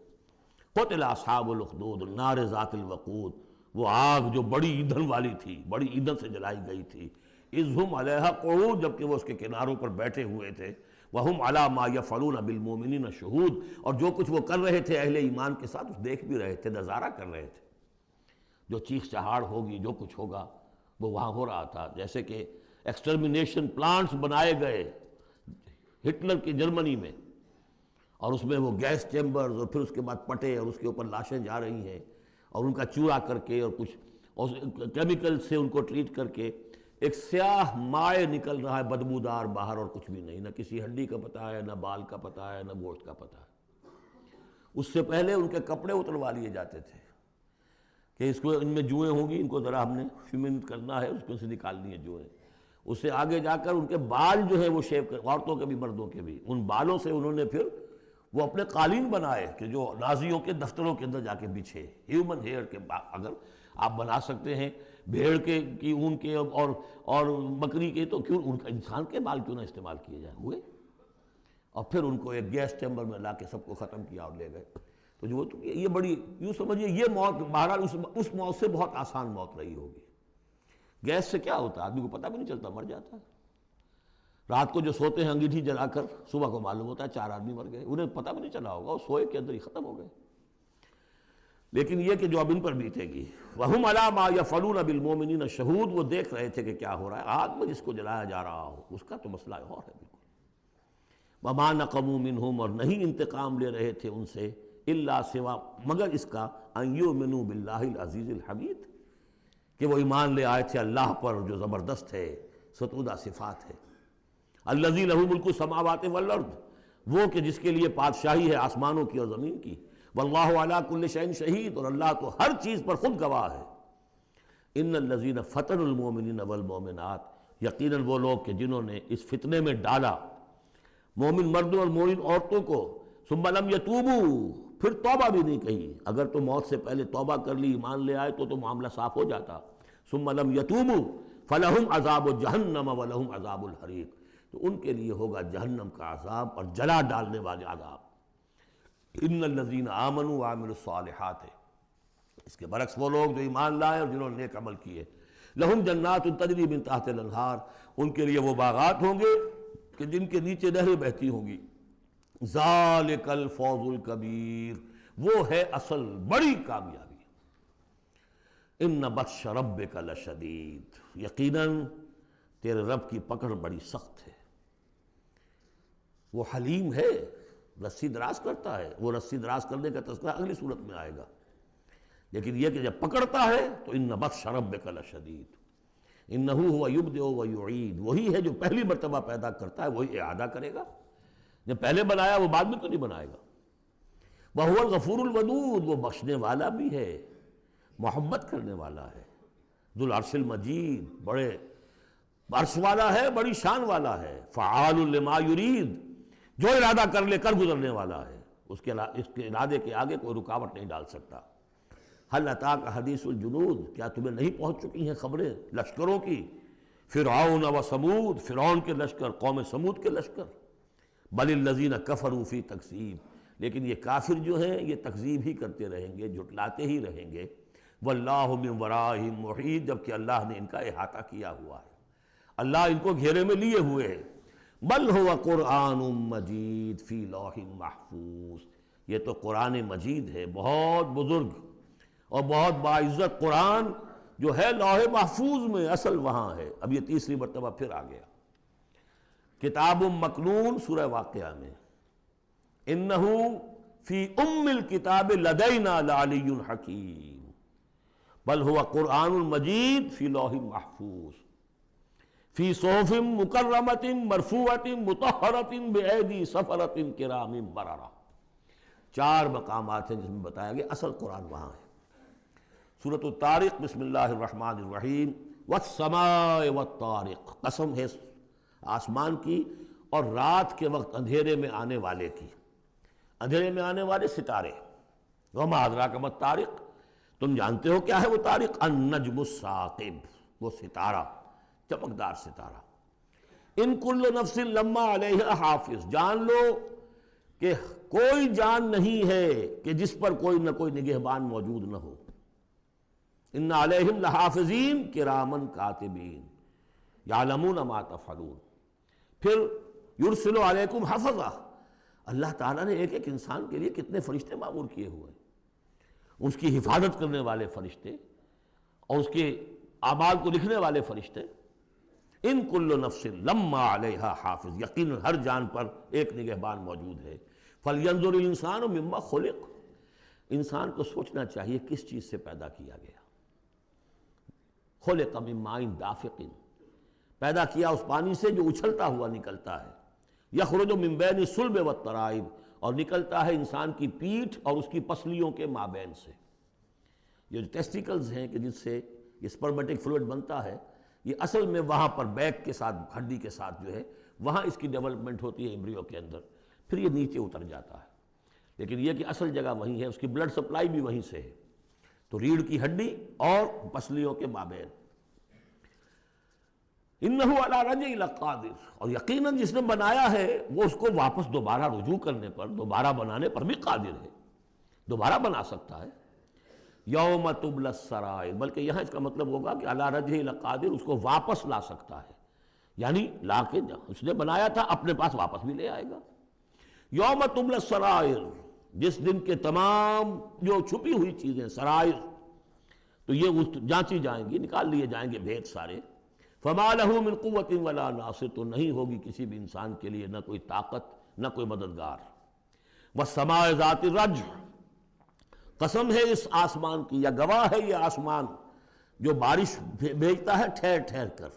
قتل اصحاب الاخدود النار ذات الوقود، وہ آگ جو بڑی ایندھن والی تھی، بڑی ایندھن سے جلائی گئی تھی۔ اذ ہم علیہا قعود، جبکہ وہ اس کے کناروں پر بیٹھے ہوئے تھے۔ وہم علی ما یفعلون بالمؤمنین شہود، اور جو کچھ وہ کر رہے تھے اہل ایمان کے ساتھ اس دیکھ بھی رہے تھے، نظارہ کر رہے تھے۔ جو چیخ چہاڑ ہوگی، جو کچھ ہوگا وہ وہاں ہو رہا تھا۔ جیسے کہ ایکسٹرمنیشن پلانٹس بنائے گئے ہٹلر کی جرمنی میں، اور اس میں وہ گیس چیمبرز، اور پھر اس کے بعد پٹے، اور اس کے اوپر لاشیں جا رہی ہیں، اور ان کا چورا کر کے اور کچھ کیمیکل سے ان کو ٹریٹ کر کے ایک سیاہ مائع نکل رہا ہے بدبودار باہر، اور کچھ بھی نہیں، نہ کسی ہڈی کا پتہ ہے، نہ بال کا پتہ ہے، نہ گوشت کا پتہ ہے۔ اس سے پہلے ان کے کپڑے اتروا لیے جاتے تھے کہ اس کو، ان میں جوئیں ہوں گی، ان کو ذرا ہم نے فیمنٹ کرنا ہے، اس کو سے نکالنی ہے جوئیں۔ اس سے آگے جا کر ان کے بال جو ہے وہ شیو کر، عورتوں کے بھی مردوں کے بھی، ان بالوں سے انہوں نے پھر وہ اپنے قالین بنائے کہ جو نازیوں کے دفتروں کے اندر جا کے بچھے۔ ہیومن ہیئر کے اگر آپ بنا سکتے ہیں بھیڑ کے کی اون کے اور بکری کے، تو کیوں ان کا انسان کے بال کیوں نہ استعمال کیے جائیں؟ ہوئے، اور پھر ان کو ایک گیس چیمبر میں لا کے سب کو ختم کیا اور لے گئے۔ تو جو یہ بڑی، یوں سمجھیے یہ موت بہرحال اس موت سے بہت آسان موت رہی ہوگی۔ گیس سے کیا ہوتا ہے؟ آدمی کو پتہ بھی نہیں چلتا، مر جاتا ہے۔ رات کو جو سوتے ہیں انگیٹھی جلا کر، صبح کو معلوم ہوتا ہے 4 آدمی مر گئے، انہیں پتہ بھی نہیں چلا ہوگا، وہ سوئے کے اندر ہی ختم ہو گئے۔ لیکن یہ کہ جو اب ان پر بیتے گی، وَهُمْ عَلَىٰ مَا يَفْعَلُونَ بِالْمُؤْمِنِينَ شَهُودٌ، وہ دیکھ رہے تھے کہ کیا ہو رہا ہے، آگ میں جس کو جلایا جا رہا ہو اس کا تو مسئلہ اور ہے بالکل۔ وَمَا نَقَمُوا مِنْهُمْ، اور نہیں انتقام لے رہے تھے ان سے، إِلَّا سوا مگر اس کا، أَن يُؤْمِنُوا بِاللَّهِ الْعَزِيزِ الْحَمِيدِ، کہ وہ ایمان لے آئے تھے اللہ پر جو زبردست ہے، ستودہ صفات ہے۔ الذی لہ ملک السماوات والارض، وہ کہ جس کے لیے بادشاہی ہے آسمانوں کی اور زمین کی۔ واللہ علی کل شیء شہید، اور اللہ تو ہر چیز پر خود گواہ ہے۔ ان الذین فتنوا المؤمنین والمؤمنات، یقیناً وہ لوگ کہ جنہوں نے اس فتنے میں ڈالا مومن مردوں اور مومن عورتوں کو، ثم لم یتوبوا، پھر توبہ بھی نہیں کہی۔ اگر تو موت سے پہلے توبہ کر لی، ایمان لے آئے تو معاملہ صاف ہو جاتا۔ ثم لم یتوبوا فلہم عذاب جہنم ولہم عذاب الحریق، تو ان کے لیے ہوگا جہنم کا عذاب اور جلا ڈالنے والے عذاب۔ ان الذین آمنوا وعملوا الصالحات، اس کے برعکس وہ لوگ جو ایمان لائے اور جنہوں نے نیک عمل کیے، لہم جنات تجری من تحت الانہار، ان کے لیے وہ باغات ہوں گے کہ جن کے نیچے نہریں بہتی ہوں گی۔ ذالک الفوز الکبیر، وہ ہے اصل بڑی کامیابی۔ ان بطش ربک لشدید، یقیناً تیرے رب کی پکڑ بڑی سخت ہے۔ وہ حلیم ہے، رسی دراز کرتا ہے، وہ رسی دراز کرنے کا تذکرہ اگلی صورت میں آئے گا، لیکن یہ کہ جب پکڑتا ہے تو ان بطش ربک لشدید، انہ هو یبدئ و یعید، وہی ہے جو پہلی مرتبہ پیدا کرتا ہے وہی اعادہ کرے گا۔ جب پہلے بنایا وہ بعد میں تو نہیں بنائے گا۔ وہو الغفور الودود، وہ بخشنے والا بھی ہے، محبت کرنے والا ہے۔ ذو العرش المجید، بڑے عرش والا ہے، بڑی شان والا ہے۔ فعال لما یرید، جو ارادہ کر لے کر گزرنے والا ہے، اس کے ارادے کے آگے کوئی رکاوٹ نہیں ڈال سکتا۔ هل اتاک حدیث الجنود، کیا تمہیں نہیں پہنچ چکی ہیں خبریں لشکروں کی؟ فرعون و سمود، فرعون کے لشکر، قوم سمود کے لشکر۔ بل الذین کفروا فی تکذیب، لیکن یہ کافر جو ہیں یہ تکذیب ہی کرتے رہیں گے، جھٹلاتے ہی رہیں گے۔ واللہ من ورائہم محیط، جبکہ اللہ نے ان کا احاطہ کیا ہوا ہے، اللہ ان کو گھیرے میں لیے ہوئے ہے۔ بل هو قرآن مجید فی لوح محفوظ، یہ تو قرآن مجید ہے، بہت بزرگ اور بہت باعزت قرآن جو ہے لوح محفوظ میں، اصل وہاں ہے۔ اب یہ تیسری مرتبہ پھر آ گیا۔ کتاب مکنون سورہ واقعہ میں، انہ فی ام الکتاب لدینا لعلی حکیم، بل هو قرآن مجید فی لوح محفوظ فی صحف مکرمۃ مرفوعۃ مطہرۃ بأیدی سفرۃ کرام بررہ. 4 مقامات ہیں جس میں بتایا گیا اصل قرآن وہاں ہے. سورۃ الطارق بسم اللہ الرحمن الرحیم والسماء والطارق، قسم ہے آسمان کی اور رات کے وقت اندھیرے میں آنے والے کی. اندھیرے میں آنے والے ستارے. وما ادراک ما الطارق، تم جانتے ہو کیا ہے وہ طارق؟ النجم الثاقب، وہ ستارہ، چمکدار ستارہ. ان کل نفس لما علیہا حافظ، جان لو کہ کوئی جان نہیں ہے کہ جس پر کوئی نہ کوئی نگہبان موجود نہ ہو. ان علیہم لحافظین کرامن کاتبین یعلمون ما تفعلون. پھر یرسل علیکم حفظہ، اللہ تعالیٰ نے ایک ایک انسان کے لیے کتنے فرشتے معمور کیے ہوئے ہیں، اس کی حفاظت کرنے والے فرشتے اور اس کے اعمال کو لکھنے والے فرشتے. ان کل نفس لما علیہا حافظ، یقیناً ہر جان پر ایک نگہبان موجود ہے. فلینظر الانسان مما خلق، انسان کو سوچنا چاہیے کس چیز سے پیدا کیا گیا. خلق من ماء دافق، پیدا کیا اس پانی سے جو اچھلتا ہوا نکلتا ہے. یخرج من بین الصلب والترائب، اور نکلتا ہے انسان کی پیٹھ اور اس کی پسلیوں کے مابین سے. یہ جو ٹیسٹیکلز ہیں کہ جس سے یہ سپرمیٹک فلوئڈ بنتا ہے، یہ اصل میں وہاں پر بیک کے ساتھ، ہڈی کے ساتھ جو ہے وہاں اس کی ڈیولپمنٹ ہوتی ہے ایمبریو کے اندر، پھر یہ نیچے اتر جاتا ہے. لیکن یہ کہ اصل جگہ وہیں ہے، اس کی بلڈ سپلائی بھی وہیں سے ہے. تو ریڑھ کی ہڈی اور پسلیوں کے مابین. انہ علی رجعہ لقادر، اور یقیناً جس نے بنایا ہے وہ اس کو واپس دوبارہ رجوع کرنے پر، دوبارہ بنانے پر بھی قادر ہے، دوبارہ بنا سکتا ہے. یوم تبلی السرائر، بلکہ یہاں اس کا مطلب ہوگا کہ علی رجعہ لقادر، اس کو واپس لا سکتا ہے، یعنی لا کے اس نے بنایا تھا اپنے پاس واپس بھی لے آئے گا. یوم تبلی السرائر، جس دن کے تمام جو چھپی ہوئی چیزیں سرائر، تو یہ جانچی جائیں گی، نکال لیے جائیں گے بھید سارے. فما لہ من قوت ولا ناصر، تو نہیں ہوگی کسی بھی انسان کے لیے نہ کوئی طاقت نہ کوئی مددگار. والسماء ذات الرجع، قسم ہے اس آسمان کی، یا گواہ ہے یہ آسمان جو بارش بھیجتا ہے ٹھہر ٹھہر کر،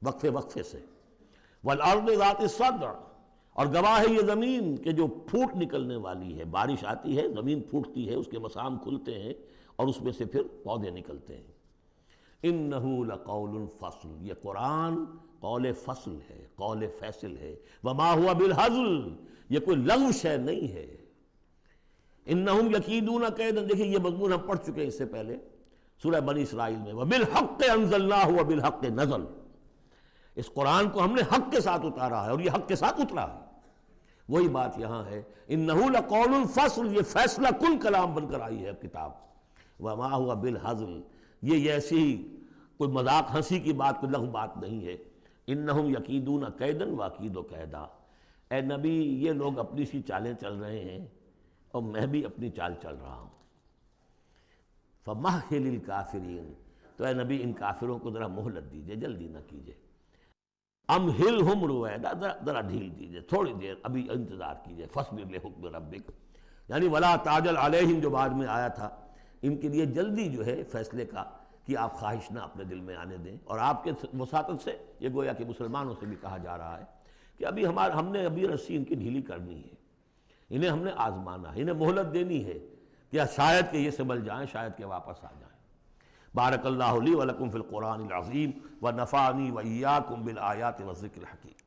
وقفے وقفے سے. والارض ذات الصدع، اور گواہ ہے یہ زمین کہ جو پھوٹ نکلنے والی ہے. بارش آتی ہے، زمین پھوٹتی ہے، اس کے مسام کھلتے ہیں اور اس میں سے پھر پودے نکلتے ہیں. انہ لقول فصل، یہ قرآن قول فصل ہے، قول فیصل ہے. وما ہوا بالہزل، یہ کوئی لغو شے نہیں ہے. انہم یکیدون کیدا، دیکھیں یہ مضمون ہم پڑھ چکے ہیں اس سے پہلے سورہ بنی اسرائیل میں. وبالحق انزلناہ وبالحق نزل، اس قرآن کو ہم نے حق کے ساتھ اتارا ہے اور یہ حق کے ساتھ اترا ہے. وہی بات یہاں ہے، انہ لقول فصل، یہ فیصلہ کن کلام بن کر آئی ہے کتاب. وما ہوا بالہزل، یہ ایسی کوئی مذاق ہنسی کی بات، کوئی لغو بات نہیں ہے. انہم یکیدون کیدا واکید کیدا، اے نبی یہ لوگ اپنی سی چالیں چل رہے ہیں اور میں بھی اپنی چال چل رہا ہوں. فمہل الکافرین، تو اے نبی ان کافروں کو ذرا مہلت دیجئے، جلدی نہ کیجئے. امہلہم رویدا، ذرا ڈھیل دیجئے، تھوڑی دیر ابھی انتظار کیجئے. فاصبر لحکم ربک، یعنی ولا تعجل علیہم جو بعد میں آیا تھا، ان کے لیے جلدی جو ہے فیصلے کا کہ آپ خواہش نہ اپنے دل میں آنے دیں. اور آپ کے وساطت سے یہ گویا کہ مسلمانوں سے بھی کہا جا رہا ہے کہ ابھی ہم نے ابھی رسی ان کی ڈھیلی کرنی ہے، انہیں ہم نے آزمانا ہے، انہیں مہلت دینی ہے کہ شاید کہ یہ سنبھل جائیں، شاید کہ واپس آ جائیں. بارک اللہ لی ولکم فی القرآن العظیم ونفعنی وإیاکم بالآیات والذکر الحکیم.